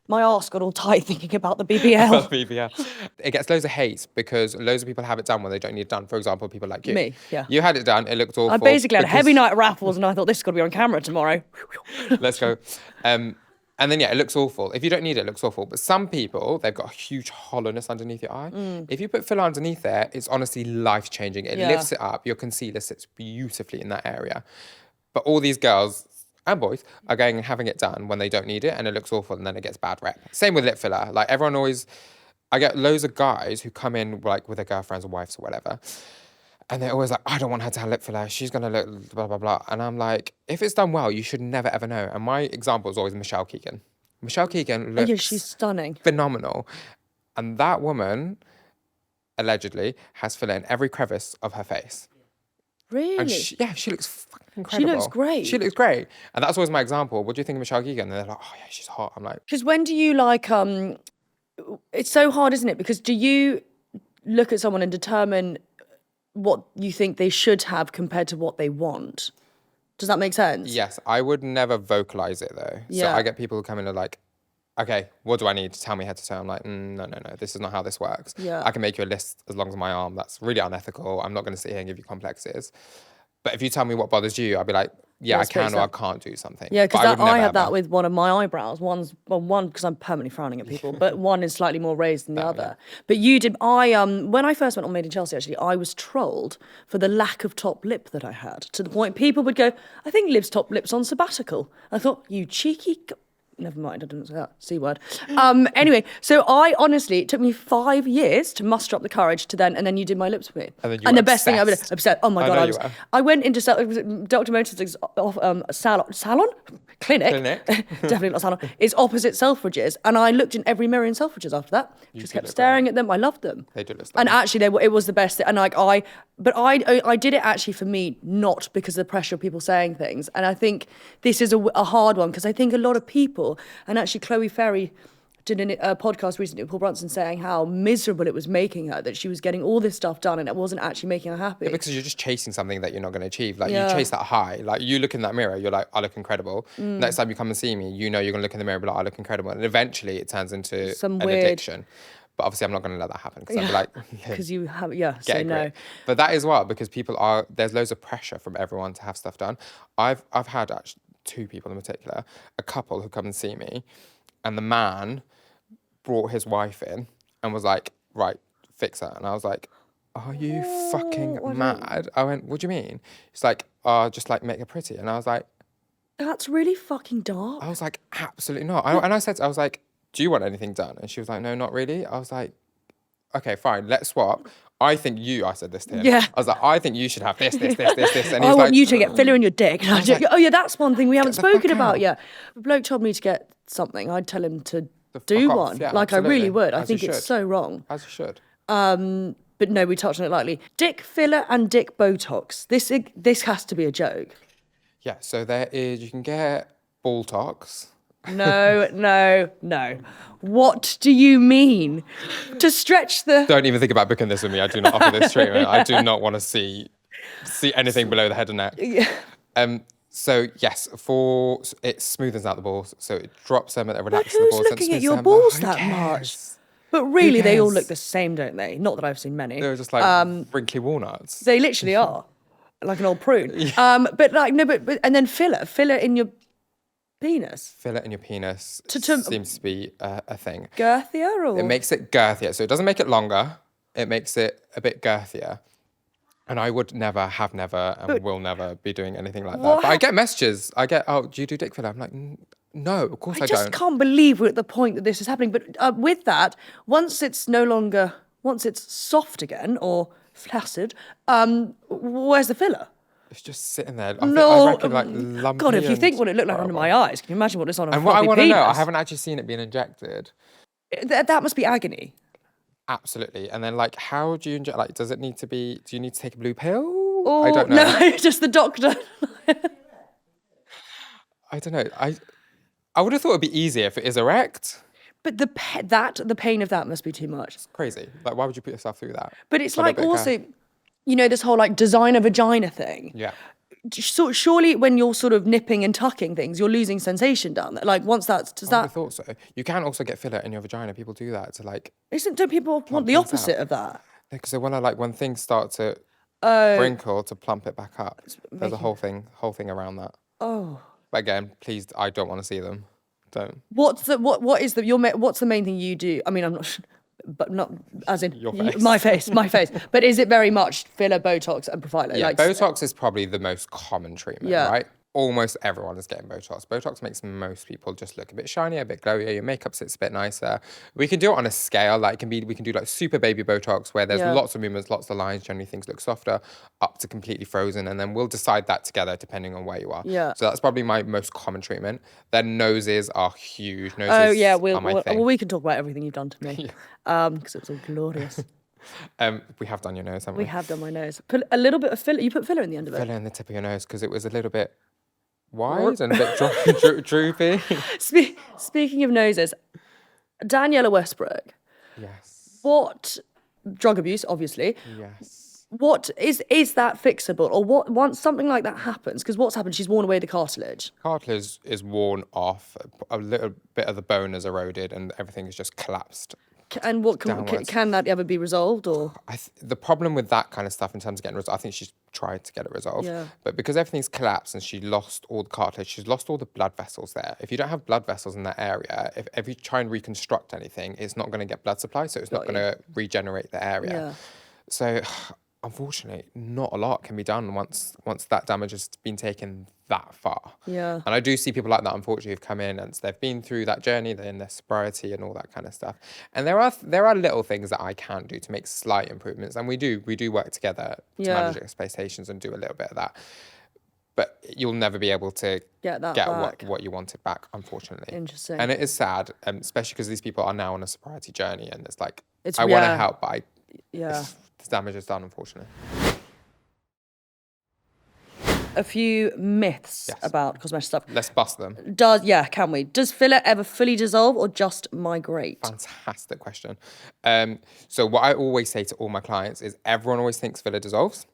My arse got all tight thinking about the BBL. BBL. It gets loads of hate because loads of people have it done when they don't need it done. For example, people like you. Me, yeah. You had it done, it looked I awful. basically had a heavy because- night of raffles and I thought this has got to be on camera tomorrow. Let's go. And then, yeah, it looks awful. If you don't need it, it looks awful. But some people, they've got a huge hollowness underneath your eye. If you put filler underneath there, it's honestly life-changing. It Yeah. lifts it up. Your concealer sits beautifully in that area. But all these girls and boys are going and having it done when they don't need it, and it looks awful, and then it gets bad rep. Same with lip filler. Like, everyone always... I get loads of guys who come in, like, with their girlfriends or wives or whatever, and they're always like, I don't want her to have lip filler. She's going to look blah, blah, blah. And I'm like, if it's done well, you should never, ever know. And my example is always Michelle Keegan. Michelle Keegan looks Yeah, she's stunning. phenomenal. And that woman, allegedly, has filler in every crevice of her face. Really? And she looks fucking incredible. looks great. She looks great. And that's always my example. What do you think of Michelle Keegan? And they're like, oh yeah, she's hot. I'm like, Because when do you like, it's so hard, isn't it? Because do you look at someone and determine what you think they should have compared to what they want? Does that make sense? yes, I would never vocalize it though. So Yeah. I get people who come in and are like, okay, what do I need to tell me head to toe? I'm like, no, this is not how this works. Yeah. I can make you a list as long as my arm. That's really unethical. I'm not going to sit here and give you complexes. But if you tell me what bothers you, I'll be like, yeah, I can or I can't do something. Yeah, But because would I never have that ever. with one of my eyebrows. One because I'm permanently frowning at people, but one is slightly more raised than the other. But you did. When I first went on Made in Chelsea, actually, I was trolled for the lack of top lip that I had. To the point people would go, "I think Liv's top lip's on sabbatical." I thought, you cheeky. Never mind, I didn't say that C word. Anyway, so I honestly, it took me 5 years to muster up the courage to then, and then you did my lips for me. And then you and were the best thing I was obsessed. upset. Oh my I god, know I you was. were. I went into Dr. Motox's salon, clinic. Definitely not salon. It's opposite Selfridges, and I looked in every mirror in Selfridges after that. Just do kept look staring at them. I loved them. They do look And stunning. actually, it was the best thing. And like but I did it actually for me, not because of the pressure of people saying things. And I think this is a hard one because I think a lot of people, and actually Chloe Ferry did a podcast recently with Paul Brunson saying how miserable it was making her, that she was getting all this stuff done and it wasn't actually making her happy. Because you're just chasing something that you're not going to achieve. Like, Yeah. you chase that high. Like, you look in that mirror, you're like, I look incredible. Next time you come and see me, you know you're going to look in the mirror and be like, I look incredible. And eventually it turns into Some an weird- addiction. But obviously I'm not going to let that happen because I'll be like, Because you have, get say a no. grip. But that is what, because there's loads of pressure from everyone to have stuff done. I've had actually 2 people in particular, a couple who come and see me, and the man brought his wife in and was like, right, fix her. And I was like, are you fucking mad? I went, what do you mean? He's like, just like make her pretty. And I was like, That's really fucking dark. absolutely not. And I was like, do you want anything done? And she was like, no, not really. I was like, okay, fine, let's swap. I said this to him. Yeah. I was like, I think you should have this. And he's I like, want you to get filler in your dick. And I like, oh yeah, that's one thing we haven't the fuck spoken about out. yet. If a bloke told me to get something, I'd tell him to fuck do off. one. Yeah, like I really absolutely. would. I As you think it's should. so wrong. as you should. But no, we touched on it lightly. Dick filler and dick Botox. This has to be a joke. Yeah, so you can get Botox. No. What do you mean? To stretch the... Don't even think about booking this with me. I do not offer this treatment. I do not want to see anything below the head and neck. Yeah. So yes, it smoothens out the balls, so it drops them and it But relaxes the who's balls. and looking at smooths your them. balls Who that cares? much? But really, they all cares? look the same, don't they? Not that I've seen many. They're just like wrinkly walnuts. They literally are. Like an old prune. But like, no, but and then filler in your penis. Fill it in your penis to- seems to be a thing. Girthier or? It makes it girthier, so it doesn't make it longer. It makes it a bit girthier. And I would never, have never, and will never be doing anything like that. What But I get messages. Oh, do you do dick filler? I'm like, no, of course I I just don't. can't believe we're at the point that this is happening. But with that, once it's soft again or flaccid, where's the filler? It's just sitting there. No, I reckon like lumpy. God, if you and think what it looked like under horrible. my eyes, can you imagine what it's on a And what I floppy want to know, I penis? haven't actually seen it being injected. That must be agony. Absolutely. And then like, how do you inject? Like, do you need to take a blue pill? Or, I don't know. No, just the doctor. I don't know. I would have thought it'd be easier if it is erect. But the pain of that must be too much. Crazy. Like, why would you put yourself through that? But it's For a like bit of also, this whole like designer vagina thing. Yeah. So surely when you're sort of nipping and tucking things, you're losing sensation down there. Like once that's, does I would have that, thought so. You can also get filler in your vagina. People do that to like don't people want plump the things opposite out. of that? Because they want to like when things start to Oh, wrinkle to plump it back up. There's a making, whole thing around that. oh. But again, please, I don't want to see them. Don't. What is the, what's the main thing you do? I mean, I'm not, but not as in Your my face. face, my face. But is it very much filler, Botox, and Profilo? Yeah, Like, Botox is probably the most common treatment, yeah, right? Almost everyone is getting Botox. Botox makes most people just look a bit shinier, a bit glowier. Your makeup sits a bit nicer. We can do it on a scale. Like, we can do like super baby Botox where there's yeah, lots of movements, lots of lines. Generally, things look softer, up to completely frozen, and then we'll decide that together depending on where you are. yeah. So that's probably my most common treatment. Then noses are huge. Oh yeah, Noses are my well thing. we can talk about everything you've done to me, because it was all glorious. We have done your nose, haven't We we? have done my nose. Put a little bit of filler. You put filler in the end of it. Filler in the tip of your nose because it was a little bit wide and a bit droopy. Speaking of noses, Daniela Westbrook. Yes. What drug abuse, obviously. Yes. What is that fixable, or what once something like that happens? Because what's happened? She's worn away the cartilage. Cartilage is worn off, a little bit of the bone has eroded, and everything has just collapsed And what downwards. can that ever be resolved, or The problem with that kind of stuff in terms of getting resolved, I think she's tried to get it resolved, Yeah. but because everything's collapsed and she lost all the cartilage, she's lost all the blood vessels there. If you don't have blood vessels in that area, if you try and reconstruct anything, it's not going to get blood supply, so it's not going to regenerate the area. Yeah. So, unfortunately, not a lot can be done once that damage has been taken that far. Yeah. And I do see people like that, unfortunately, who've come in and they've been through that journey, they're in their sobriety and all that kind of stuff. And there are little things that I can do to make slight improvements, and we do work together to Yeah. manage expectations and do a little bit of that. But you'll never be able to Get that back. what you wanted back, unfortunately. Interesting. And it is sad, especially because these people are now on a sobriety journey, and it's like It's I want to yeah. help, but Yeah. the damage is done, unfortunately. A few myths Yes. about cosmetic stuff. Let's bust them. Can we? Does filler ever fully dissolve or just migrate? Fantastic question. So what I always say to all my clients is everyone always thinks filler dissolves.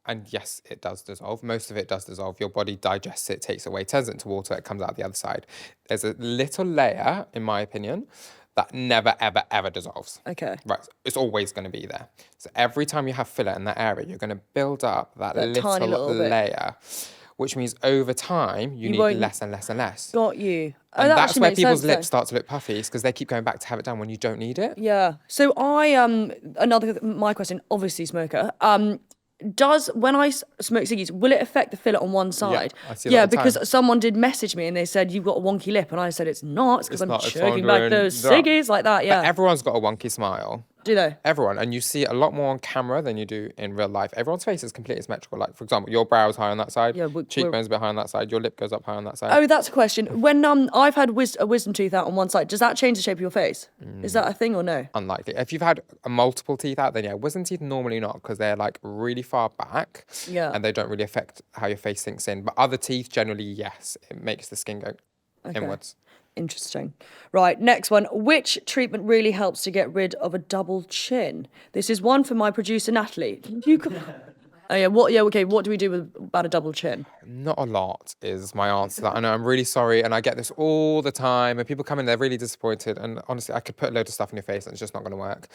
And yes, it does dissolve. Most of it does dissolve. Your body digests it, takes it away, turns it into water, it comes out the other side. There's a little layer, in my opinion, that never, ever, ever dissolves. Okay. Right, it's always going to be there. So every time you have filler in that area, you're going to build up that tiny little little bit. layer, which means over time, you need won't- less and less and less. Got you. And that that's actually where makes people's sense, lips though. start to look puffy, is because they keep going back to have it done when you don't need it. Yeah. So my question, obviously smoker. When I smoke ciggies, will it affect the filler on one side? I see that all the because time. someone did message me and they said you've got a wonky lip, and I said it's not, because I'm not, it's choking fine back those doing that. ciggies like that. Yeah. But everyone's got a wonky smile. Do they? Everyone. And you see it a lot more on camera than you do in real life. Everyone's face is completely symmetrical. Like, for example, your brow's high on that side, Yeah, cheekbone's a bit high on that side, your lip goes up high on that side. Oh, that's a question. When I've had a wisdom tooth out on one side, does that change the shape of your face? Is that a thing or no? Unlikely. If you've had multiple teeth out, then yeah, wisdom teeth normally not, because they're like really far back, Yeah. and they don't really affect how your face sinks in. But other teeth, generally, yes, it makes the skin go inwards. Interesting. Right, next one. Which treatment really helps to get rid of a double chin? This is one for my producer, Natalie. Oh yeah, what do we do about a double chin? Not a lot is my answer to that. I know, I'm really sorry, and I get this all the time, and people come in, they're really disappointed, and honestly, I could put a load of stuff in your face and it's just not going to work.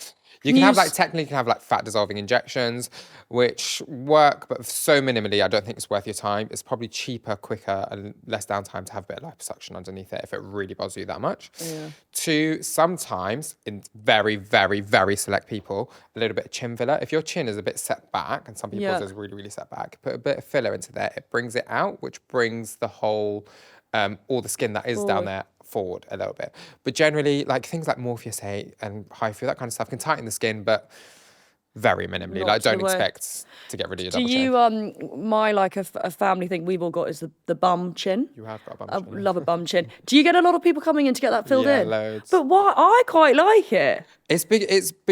You can have technically have fat dissolving injections, which work, but so minimally, I don't think it's worth your time. It's probably cheaper, quicker, and less downtime to have a bit of liposuction underneath it if it really bothers you that much. Yeah. Two, sometimes, in very, very, very select people, a little bit of chin filler. If your chin is a bit set back, and some people's is really, really set back, put a bit of filler into there, it brings it out, which brings the whole, all the skin that is down there forward a little bit. But generally, like things like Morpheus 8 and HIFU, that kind of stuff can tighten the skin, but very minimally. Not Like, to the don't way. expect to get rid of your Do double chin. you my a family thing we've all got is the bum chin. You have got a bum I chin. love a bum chin. Do you get a lot of people coming in to get that filled Yeah, in? loads. But why? I quite like it. It's big.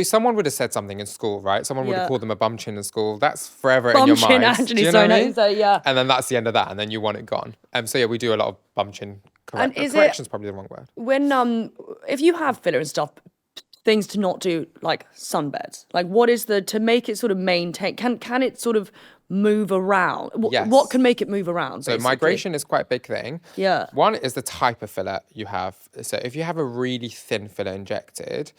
Someone would have said something in school, right? Someone would Yeah. have called them a bum chin in school. That's forever in Bum your chin, mind. actually, Do you so know what I no, mean? so yeah. And then that's the end of that, and then you want it gone. So yeah, we do a lot of bum chin. And is it- Correction's probably the wrong word. When if you have filler and stuff, things to not do, like sunbeds. Like what is to make it sort of maintain? Can it sort of move around? What can Yes. make it move around, So basically? migration is quite a big thing. Yeah. One is the type of filler you have. So if you have a really thin filler injected,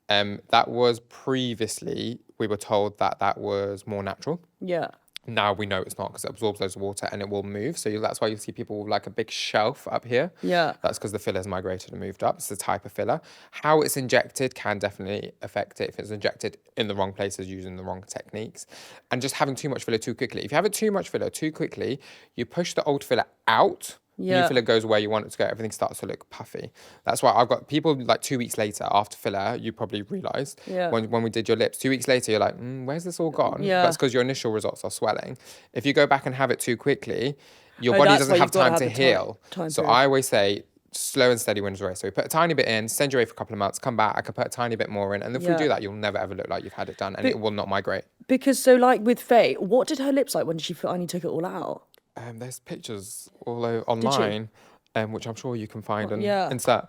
that was previously, we were told that that was more natural. Yeah. Now we know it's not because it absorbs loads of water and it will move. So that's why you see people with like a big shelf up here. Yeah. That's because the filler's migrated and moved up. It's the type of filler. How it's injected can definitely affect it if it's injected in the wrong places using the wrong techniques. And just having too much filler too quickly. If you have it too much filler too quickly, you push the old filler out. Yeah. New filler goes where you want it to go. Everything starts to look puffy. That's why I've got people like 2 weeks later after filler, you probably realised Yeah. when we did your lips, 2 weeks later, you're like, where's this all gone? Yeah. That's because your initial results are swelling. If you go back and have it too quickly, your Oh, body that's doesn't why have you've gotta time have to the heal. time So period. I always say, slow and steady wins the race. So we put a tiny bit in, send you away for a couple of months, come back, I can put a tiny bit more in. And if we Yeah. do that, you'll never ever look like you've had it done and it will not migrate. Because so like with Faye, what did her lips like when she finally took it all out? There's pictures all online, which I'm sure you can find and yeah. insert.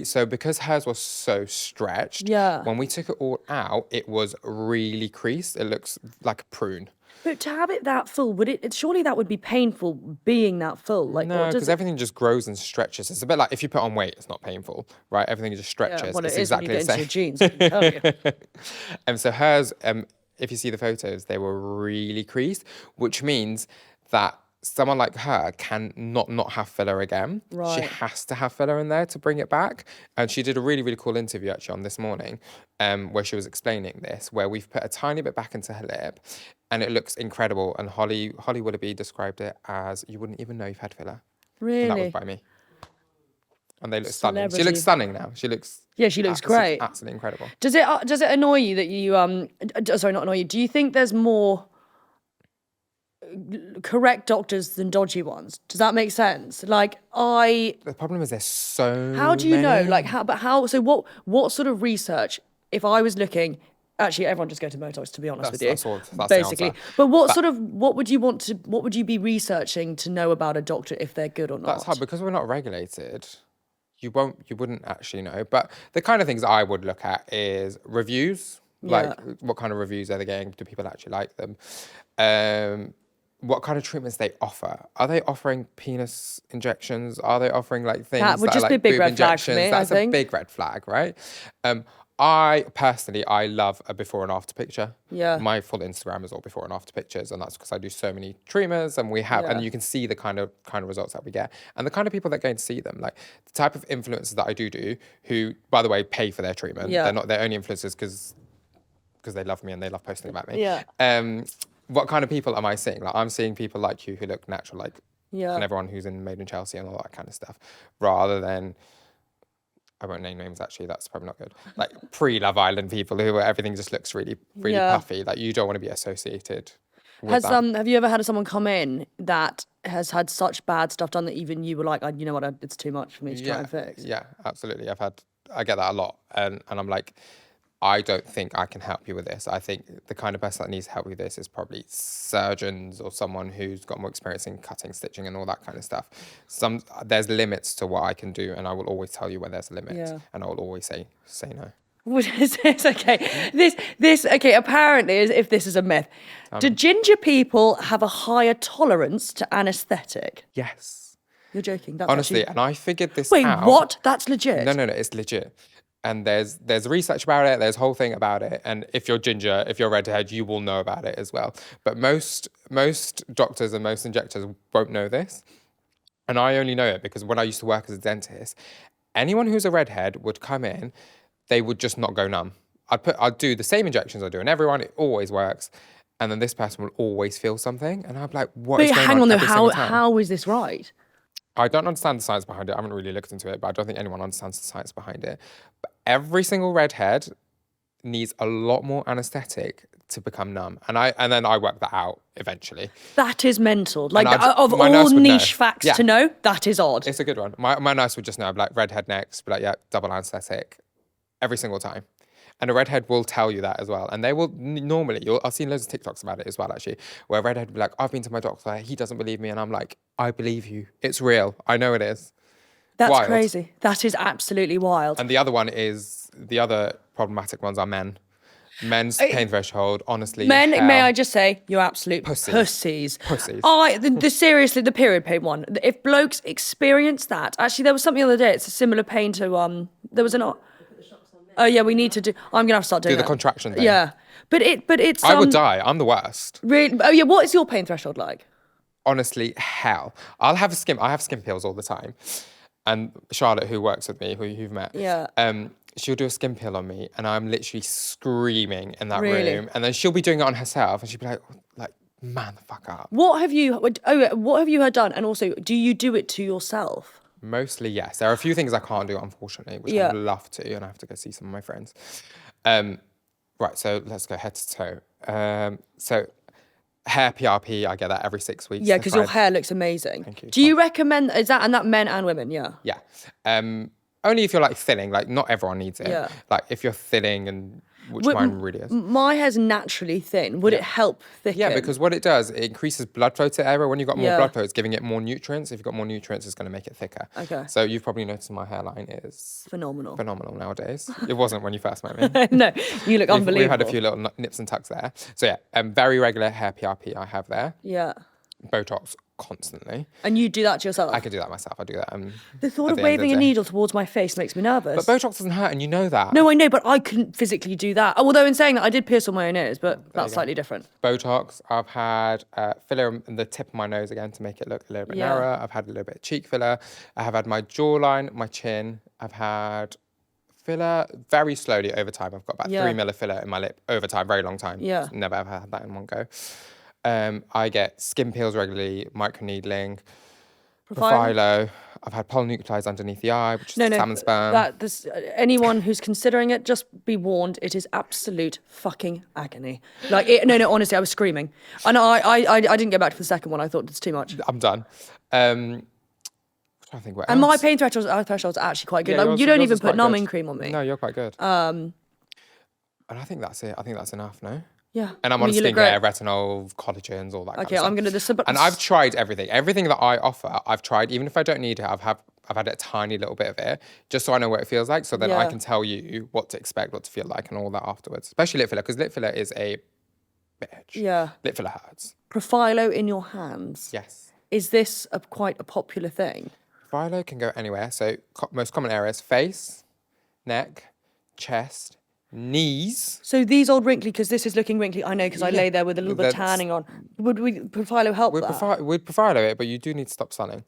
So because hers was so stretched, Yeah. when we took it all out, it was really creased. It looks like a prune. But to have it that full, would it surely that would be painful being that full? Like No, what does because it? everything just grows and stretches. It's a bit like if you put on weight, it's not painful, right? Everything just Yeah, stretches. well, It's it is when you exactly get the into your same. jeans, I can tell you. And so hers, if you see the photos, they were really creased, which means that someone like her can not have filler again. She Right. has to have filler in there to bring it back. And she did a really, really cool interview actually on This Morning, where she was explaining this, where we've put a tiny bit back into her lip and it looks incredible. And Holly Willoughby described it as you wouldn't even know you've had filler. And that was Really? by me. And they look stunning. She Celebrity. looks stunning now. She looks Yeah, she looks great. absolutely incredible. Does it annoy you that you sorry, not annoy you. Do you think there's more correct doctors than dodgy ones? Does that make sense? Like The problem is there's so how do you know? many. Like how so what sort of research if I was looking actually everyone just go to Motox to be honest with you. That's the basically. answer. But what would you be researching to know about a doctor if they're good or not? That's hard because we're not regulated. You wouldn't actually know. But the kind of things I would look at is reviews. Like what kind of reviews are they getting? Do people actually like them? What kind of treatments they offer? Are they offering penis injections? Are they offering like things That would are just like be a big boob red flag for injections? me, I That's a think. big red flag, right? I personally love a before and after picture. Yeah. My full Instagram is all before and after pictures, and that's because I do so many treatments, and and you can see the kind of results that we get, and the kind of people that go to see them, like the type of influencers that I do, who, by the way, pay for their treatment. Yeah. They're only influencers because they love me and they love posting about me. Yeah. What kind of people am I seeing? Like I'm seeing people like you who look natural, like Yeah. and everyone who's in Made in Chelsea and all that kind of stuff, rather than I won't name names actually, that's probably not good. Like pre-Love Island people who everything just looks really, really Yeah. puffy. Like you don't want to be associated with Has that. have you ever had someone come in that has had such bad stuff done that even you were like, you know what, it's too much for me to try and fix? Yeah, absolutely. I get that a lot. And I'm like, I don't think I can help you with this. I think the kind of person that needs help with this is probably surgeons or someone who's got more experience in cutting, stitching, and all that kind of stuff. There's limits to what I can do, and I will always tell you when there's a limit, Yeah. and I will always say no. What is this? Okay. This okay, apparently if this is a myth. Do ginger people have a higher tolerance to anaesthetic? Yes, You're joking. That's honestly, actually... and I figured this Wait, out. what? That's legit. No, it's legit. And there's research about it. There's a whole thing about it. And if you're ginger, if you're redhead, you will know about it as well. But most doctors and most injectors won't know this. And I only know it because when I used to work as a dentist, anyone who's a redhead would come in, they would just not go numb. I'd do the same injections I do on everyone. It always works. And then this person will always feel something. And I'm like, what is But going hang on though, every single time? how is this right? I don't understand the science behind it. I haven't really looked into it, but I don't think anyone understands the science behind it. But every single redhead needs a lot more anesthetic to become numb. And then I work that out eventually. That is mental. Like And of my all nurse would know. niche facts Yeah. to know, that is odd. It's a good one. My nurse would just know, I'd be like, redhead next, be like, yeah, double anesthetic every single time. And a redhead will tell you that as well. And they will normally, I've seen loads of TikToks about it as well, actually, where a redhead will be like, I've been to my doctor, he doesn't believe me. And I'm like, I believe you. It's real. I know it is. That's wild. crazy. That is absolutely wild. And the other problematic ones are men. Men's pain threshold, honestly, Men, may hell. I just say, you're absolute pussies. Pussies. Seriously, the period pain one. If blokes experience that, actually, there was something the other day. It's a similar pain to There was an. Oh yeah, we need to do. I'm gonna have to start doing Do the that. contraction thing. Yeah, but it's I would die. I'm the worst. really. Oh yeah, what is your pain threshold like? Honestly, hell. I have skin peels all the time. And Charlotte, who works with me, who you've met, Yeah. she'll do a skin peel on me, and I'm literally screaming in that Really? room. And then she'll be doing it on herself, and she'll be like, man, the fuck up. What have you? Oh, yeah, what have you had done? And also, do you do it to yourself? Mostly, yes. There are a few things I can't do, unfortunately, which Yeah. I'd love to, and I have to go see some of my friends. Right, so let's go head to toe. So hair PRP, I get that every 6 weeks. Yeah, if because your I- hair looks amazing. Thank you. Do you recommend? Is that men and women? Yeah. Yeah. Only if you're like thinning, like not everyone needs it. Yeah. Like if you're thinning, and which Would- mine really is. My hair's naturally thin. Would it help thicken? Yeah, because what it does, it increases blood flow to the area. When you've got more Yeah. blood flow, it's giving it more nutrients. If you've got more nutrients, it's going to make it thicker. Okay. So you've probably noticed my hairline is phenomenal. nowadays. It wasn't when you first met me. No, you look unbelievable. We've had a few little nips and tucks there. So yeah, very regular hair PRP I have there. Yeah. Botox constantly. And you do that to yourself? I could do that myself. I do that. The thought at of the end waving the a day. needle towards my face makes me nervous. But Botox doesn't hurt, and you know that. No, I know, but I couldn't physically do that. Although in saying that, I did pierce all my own ears, but that's slightly different. Botox, I've had filler in the tip of my nose again to make it look a little bit Yeah. narrower. I've had a little bit of cheek filler. I have had my jawline, my chin. I've had filler very slowly over time. I've got about 3 mil of filler in my lip over time, very long time. Yeah. Never ever had that in one go. I get skin peels regularly, microneedling, Profilo. I've had polynucleotides underneath the eye, which is salmon sperm. Anyone who's considering it, just be warned, it is absolute fucking agony. Like, honestly, I was screaming. And I didn't go back to the second one. I thought it's too much. I'm done. I think what And else? my pain threshold's actually quite good. Yeah, Like, you don't yours even is put quite numbing good. cream on me. No, you're quite good. And I think that's it. I think that's enough, no? Yeah. And I'm I on mean, you look skincare, great. retinol, collagens, all that kind Okay, of stuff. I'm going to... And I've tried everything. Everything that I offer, I've tried. Even if I don't need it, I've had a tiny little bit of it, just so I know what it feels like. So then I Yeah. can tell you what to expect, what to feel like, and all that afterwards. Especially lip filler, because lip filler is a bitch. Yeah. Lip filler hurts. Profilo in your hands. Yes. Is this quite a popular thing? Profilo can go anywhere. So most common areas: face, neck, chest, knees. So these old wrinkly, because this is looking wrinkly, I know, because I lay there with a little bit of That's- tanning on. Would Profilo help that? We'd Profilo it, but you do need to stop sunning.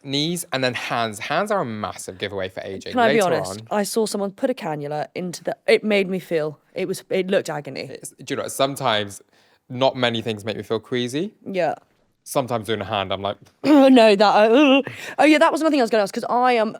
Knees and then hands. Hands are a massive giveaway for aging. Can I be Later honest? on, I saw someone put a cannula into the... It made me feel... It looked agony. do you know, sometimes not many things make me feel queasy. Yeah. Sometimes doing a hand, I'm like, No, that... Oh, yeah, that was another thing I was going to ask, because I am...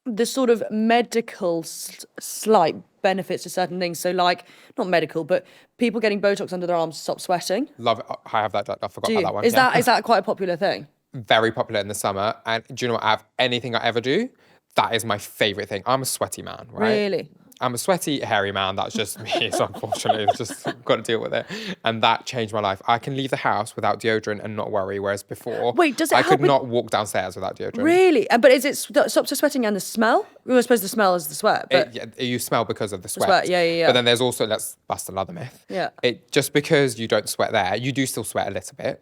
the sort of medical slight benefits to certain things. So like, not medical, but people getting Botox under their arms to stop sweating. love it. I have that. I forgot Do about you? that one. Is Yeah. that quite a popular thing? Very popular in the summer? And do you know what? Out of anything I ever do, that is my favorite thing. I'm a sweaty man, right? Really? I'm a sweaty, hairy man. That's just me. So unfortunately, it's just got to deal with it. And that changed my life. I can leave the house without deodorant and not worry. Whereas before, Wait, does it I help could with- not walk downstairs without deodorant. Really? But is it stops the sweating and the smell? Well, I suppose the smell is the sweat. But You smell because of the sweat. sweat, yeah. But then there's also, let's bust another myth. Yeah. Just because you don't sweat there, you do still sweat a little bit.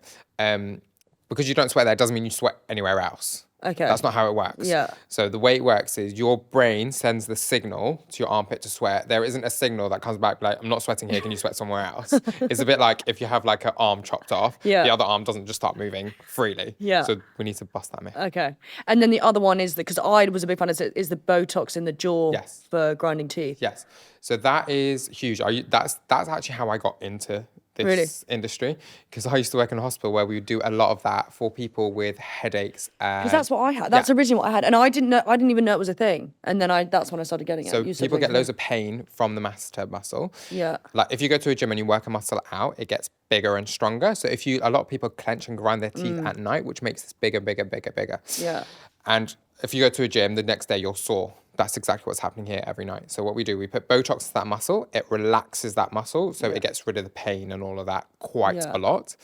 Because you don't sweat there doesn't mean you sweat anywhere else. Okay. That's not how it works. Yeah. So the way it works is your brain sends the signal to your armpit to sweat. There isn't a signal that comes back like, I'm not sweating here, can you sweat somewhere else? It's a bit like if you have like an arm chopped off, Yeah. the other arm doesn't just start moving freely. Yeah. So we need to bust that myth. okay. And then the other one is because I was a big fan is the Botox in the jaw Yes. for grinding teeth. Yes. So that is huge. That's actually how I got into this Really? industry, because I used to work in a hospital where we would do a lot of that for people with headaches. Because that's what I had. That's originally what I had, and I didn't know. I didn't even know it was a thing. And then that's when I started getting So it. You said people get wrinkly. loads of pain from the masseter muscle. Yeah. Like if you go to a gym and you work a muscle out, it gets bigger and stronger. So a lot of people clench and grind their teeth at night, which makes this bigger. Yeah. And if you go to a gym, the next day you're sore. That's exactly what's happening here every night. So what we do, we put Botox to that muscle. It relaxes that muscle, so it gets rid of the pain and all of that quite Yeah. a lot.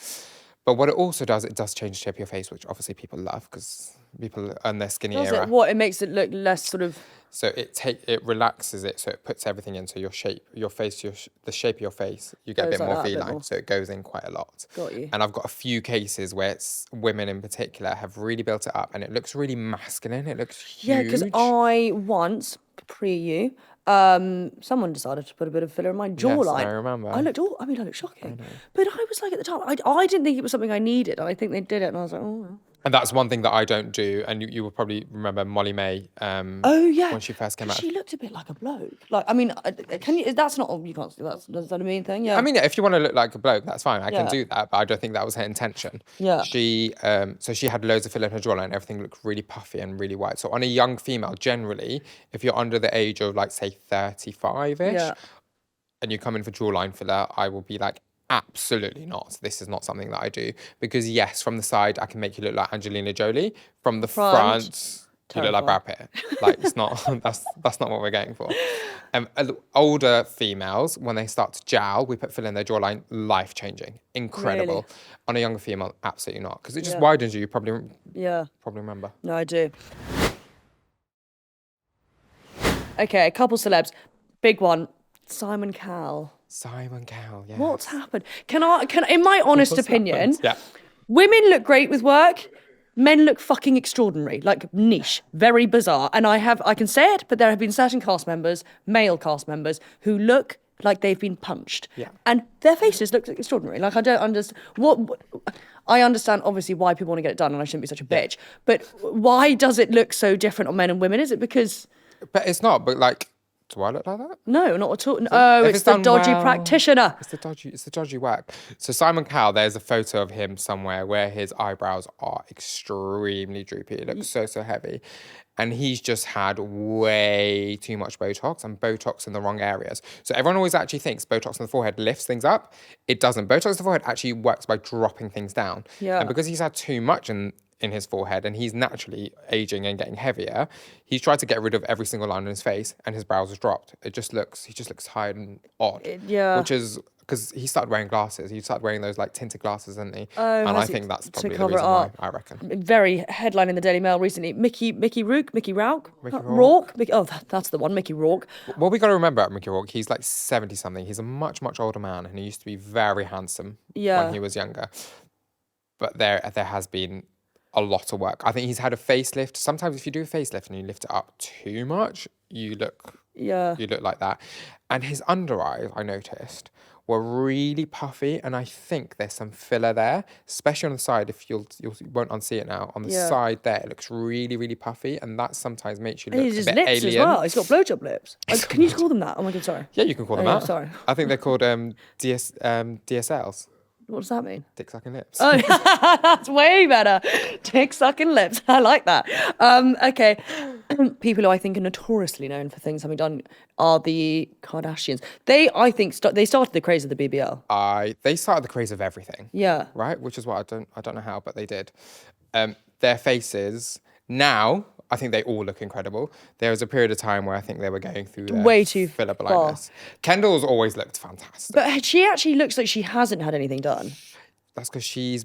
But what it also does, it does change the shape of your face, which obviously people love because people are in their skinny Does era. it? What? It makes it look less sort of. So it relaxes it, so it puts everything into your shape, your face, the shape of your face. You get a Goes bit like more that a bit V-line, more. so it goes in quite a lot. Got you. And I've got a few cases where it's women in particular have really built it up, and it looks really masculine. It looks Yeah, because huge. I once, pre you, someone decided to put a bit of filler in my Yes, I jawline. remember. I looked shocking. But I was like, at the time, I didn't think it was something I needed. And I think they did it, and I was like, oh, well. And that's one thing that I don't do. And you will probably remember Molly May Oh yeah, when she first came because out. she looked a bit like a bloke. Like, I mean, can you? That's not. You can't. That's that a mean thing. Yeah. I mean, yeah, if you want to look like a bloke, that's fine. I can Yeah. do that, but I don't think that was her intention. Yeah. So she had loads of filler in her jawline. Everything looked really puffy and really white. So on a young female, generally, if you're under the age of like say 35-ish, Yeah. and you come in for jawline filler, I will be like, absolutely not. This is not something that I do because yes, from the side I can make you look like Angelina Jolie. From the front you look like Brad Pitt. Like it's not. that's not what we're going for. Older females, when they start to jowl, we put filler in their jawline. Life changing, incredible. Really? On a younger female, absolutely not, because it just Yeah. widens you. You probably Yeah. remember. No, I do. Okay, a couple celebs. Big one. Simon Cowell. Simon Cowell, yeah. What's happened? In my honest What's opinion, happened? Yeah. women look great with work. Men look fucking extraordinary, like niche, very bizarre. And I can say it, but there have been certain cast members, male cast members, who look like they've been punched. Yeah. And their faces look extraordinary. Like I don't understand I understand obviously why people want to get it done, and I shouldn't be such a bitch. But why does it look so different on men and women? Is it because But it's not. But like, do I look like that? no, not at all. Oh, If it's the done dodgy well, practitioner. It's the dodgy work. So Simon Cowell, there's a photo of him somewhere where his eyebrows are extremely droopy. It looks so heavy. And he's just had way too much Botox and Botox in the wrong areas. So everyone always actually thinks Botox in the forehead lifts things up. It doesn't. Botox in the forehead actually works by dropping things down. Yeah. And because he's had too much in his forehead and he's naturally aging and getting heavier, he's tried to get rid of every single line on his face and his brows have dropped. He just looks tired and odd. Yeah. Which is because he started wearing glasses. He started wearing those like tinted glasses, didn't he? Oh, and I has he- think that's to probably the cover it reason why, up. I reckon. Very headline in the Daily Mail recently. Mickey Rourke. That's the one. Mickey Rourke. What we got to remember about Mickey Rourke, he's like 70 something. He's a much older man and he used to be very handsome Yeah. when he was younger. But there has been a lot of work. I think he's had a facelift. Sometimes if you do a facelift and you lift it up too much, you look like that. And his under eyes, I noticed, were really puffy, and I think there's some filler there, especially on the side. If you won't unsee it now, on the side there, it looks really puffy, and that sometimes makes you look His a bit lips alien. as well. He's got blowjob lips. Can you call them that? Oh my god, sorry. Yeah, you can call them yeah, that. sorry. I think they're called DSLs. What does that mean? Dick sucking lips. Oh, that's way better. Dick sucking lips. I like that. Okay. People who I think are notoriously known for things having done are the Kardashians. I think, they started the craze of the BBL. They started the craze of everything. Yeah. Right? Which is what I don't know how, but they did. Their faces now, I think they all look incredible. There was a period of time where I think they were going through their Way too filler far. blindness. Kendall's always looked fantastic. But she actually looks like she hasn't had anything done. That's because she's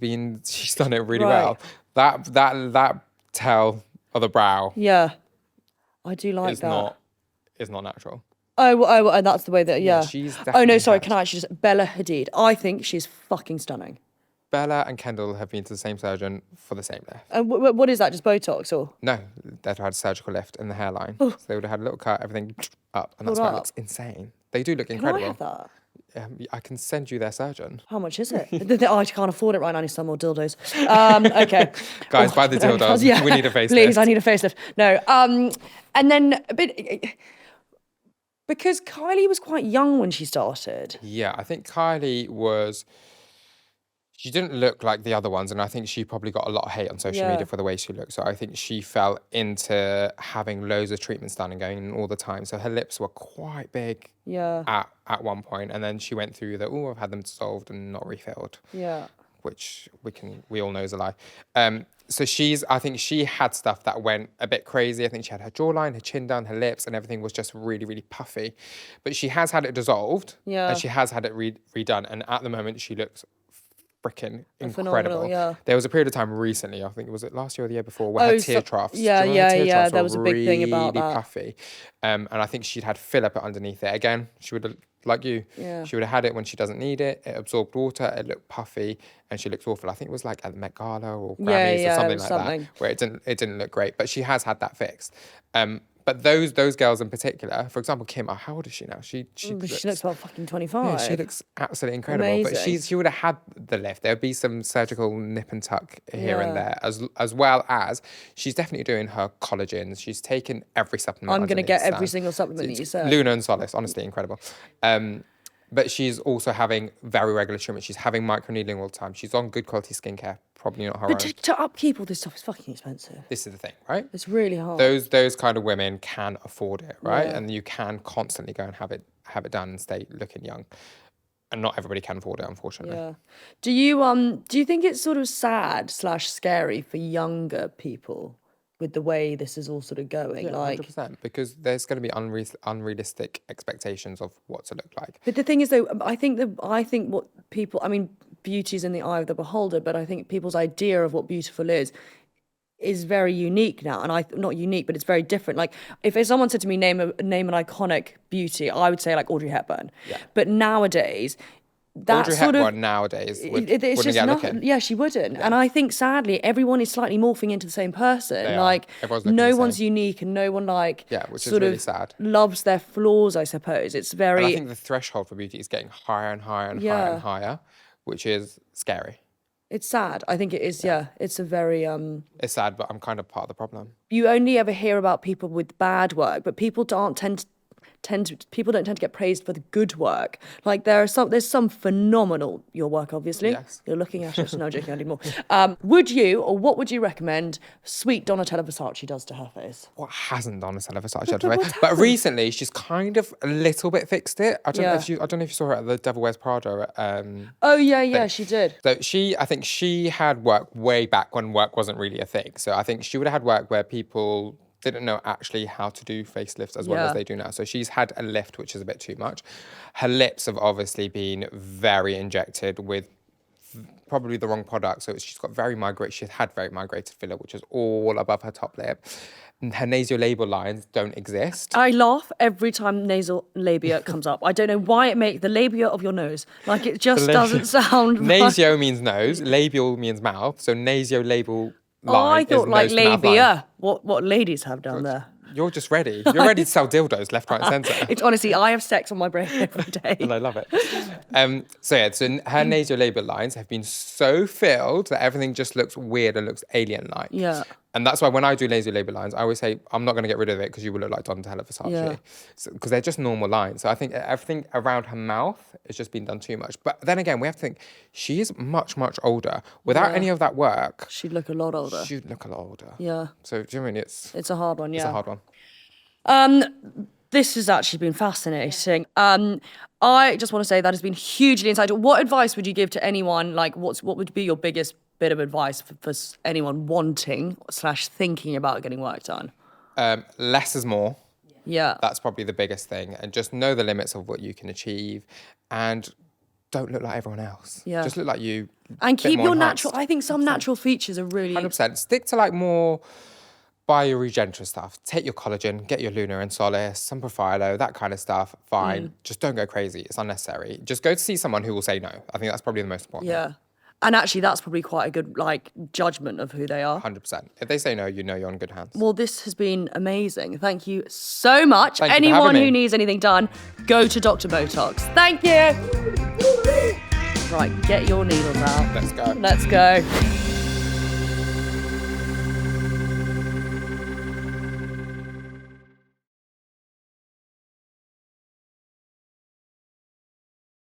done it really Right. well. That tail of the brow Yeah. I do like is that. not natural. Oh, and that's the way that, yeah. she's Oh, no, definitely sorry, had- can I actually just, Bella Hadid. I think she's fucking stunning. Bella and Kendall have been to the same surgeon for the same lift. And what is that, just Botox or? No, they'd had a surgical lift in the hairline. So they would have had a little cut, everything up, and that's Pulled why it up. looks insane. They do look Can incredible. I have that? I can send you their surgeon. How much is it? I can't afford it right now. I need some more dildos. Okay. Guys, buy the dildos. We need a facelift. Please, I need a facelift. No. And then a bit because Kylie was quite young when she started. Yeah, I think she didn't look like the other ones, and I think she probably got a lot of hate on social media for the way she looked. So I think she fell into having loads of treatments done and going in all the time. So her lips were quite big Yeah. at one point, and then she went through I've had them dissolved and not refilled. Yeah. Which we all know is a lie. So I think she had stuff that went a bit crazy. I think she had her jawline, her chin down, her lips, and everything was just really puffy. But she has had it dissolved. Yeah. And she has had it redone. And at the moment, she looks freaking Phenomenal, incredible. yeah. There was a period of time recently, I think, was it last year or the year before, where her tear troughs. Yeah, do you remember her tear yeah. troughs There were was a big thing about really that. puffy. And I think she'd had filler put underneath it. Again, she would have, like you, Yeah. she would have had it when she doesn't need it. It absorbed water, it looked puffy, and she looked awful. I think it was like at the Met Gala or Grammys Yeah, or it something was like something. that, where it didn't look great. But she has had that fixed. But those girls in particular, for example, Kim, how old is she now? She looks about fucking 25. yeah, she looks absolutely incredible. Amazing. But she would have had the lift. There would be some surgical nip and tuck here and Yeah. there, as well as she's definitely doing her collagens. She's taken every supplement. I'm going to underneath get the every sun. single supplement that you said. Luna and Solace, honestly incredible. But she's also having very regular treatment. She's having microneedling all the time. She's on good quality skincare, probably not her own. But to upkeep all this stuff is fucking expensive. This is the thing, right? It's really hard. Those kind of women can afford it, right? Yeah. And you can constantly go and have it done and stay looking young. And not everybody can afford it, unfortunately. Yeah. Do you think it's sort of sad / scary for younger people with the way this is all sort of going? Yeah, like 100%, because there's going to be unrealistic expectations of what to look like. But the thing is, though, I think what people, I mean, beauty's in the eye of the beholder, but I think people's idea of what beautiful is very unique now. And not unique, but it's very different. Like if someone said to me, name an iconic beauty, I would say like Audrey Hepburn. Yeah. But nowadays, that Audrey sort Hepburn of, nowadays wouldn't it's just get nothing. looking. Yeah, she wouldn't. And I think sadly, everyone is slightly morphing into the same person. They are. Like Everyone's looking no the one's same. unique, and no one like which is sort really of sad. loves their flaws. I suppose it's very. And I think the threshold for beauty is getting higher and higher and higher and higher, which is scary. It's sad. I think it is. Yeah, it's a very It's sad, but I'm kind of part of the problem. You only ever hear about people with bad work, but people don't tend to get praised for the good work. Like there's some phenomenal your work, obviously. Yes. You're looking at it. No joking anymore. What would you recommend sweet Donatella Versace does to her face? What hasn't Donatella Versace done to her? But recently, she's kind of a little bit fixed it. I don't know if you saw her at the Devil Wears Prada. Oh yeah, she did. So I think she had work way back when work wasn't really a thing. So I think she would have had work where people didn't know actually how to do facelifts as well as they do now. So she's had a lift, which is a bit too much. Her lips have obviously been very injected with probably the wrong product. So she's had very migrated filler, which is all above her top lip. And her nasolabial lines don't exist. I laugh every time nasal labia comes up. I don't know why it makes the labia of your nose. Like it just doesn't sound right. Nasio means nose, labial means mouth. So nasolabial line I thought is like nose to mouth line. labia. What ladies have down there. You're just ready. You're ready to sell dildos left, right, and centre. It's honestly, I have sex on my brain every day. And I love it. So her nasolabial lines have been so filled that everything just looks weird and looks alien-like. Yeah. And that's why when I do nasolabial lines, I always say, I'm not going to get rid of it because you will look like Donatella Versace. Yeah. Because they're just normal lines. So I think everything around her mouth has just been done too much. But then again, we have to think, she is much, much older. Without any of that work, She'd look a lot older. she'd look a lot older. Yeah. So do you know what I mean? It's a hard one, yeah. It's a hard one. This has actually been fascinating. I just want to say that has been hugely insightful. What advice would you give to anyone? Like, what would be your biggest bit of advice for anyone wanting / thinking about getting work done? Less is more. Yeah. That's probably the biggest thing. And just know the limits of what you can achieve. And don't look like everyone else. Yeah. Just look like you. And keep your enhanced. natural. I think some natural features are really. 100%. Stick to like more bioregenerative stuff. Take your collagen, get your Luna and Solace, some Profilo, that kind of stuff. Fine. Just don't go crazy. It's unnecessary. Just go to see someone who will say no. I think that's probably the most important. Yeah. And actually, that's probably quite a good judgment of who they are. 100%. If they say no, you know you're in good hands. Well, this has been amazing. Thank you so much. Thank you for Anyone having who me. needs anything done, go to Dr. Botox. Thank you. Right, get your needles out. Let's go. Let's go.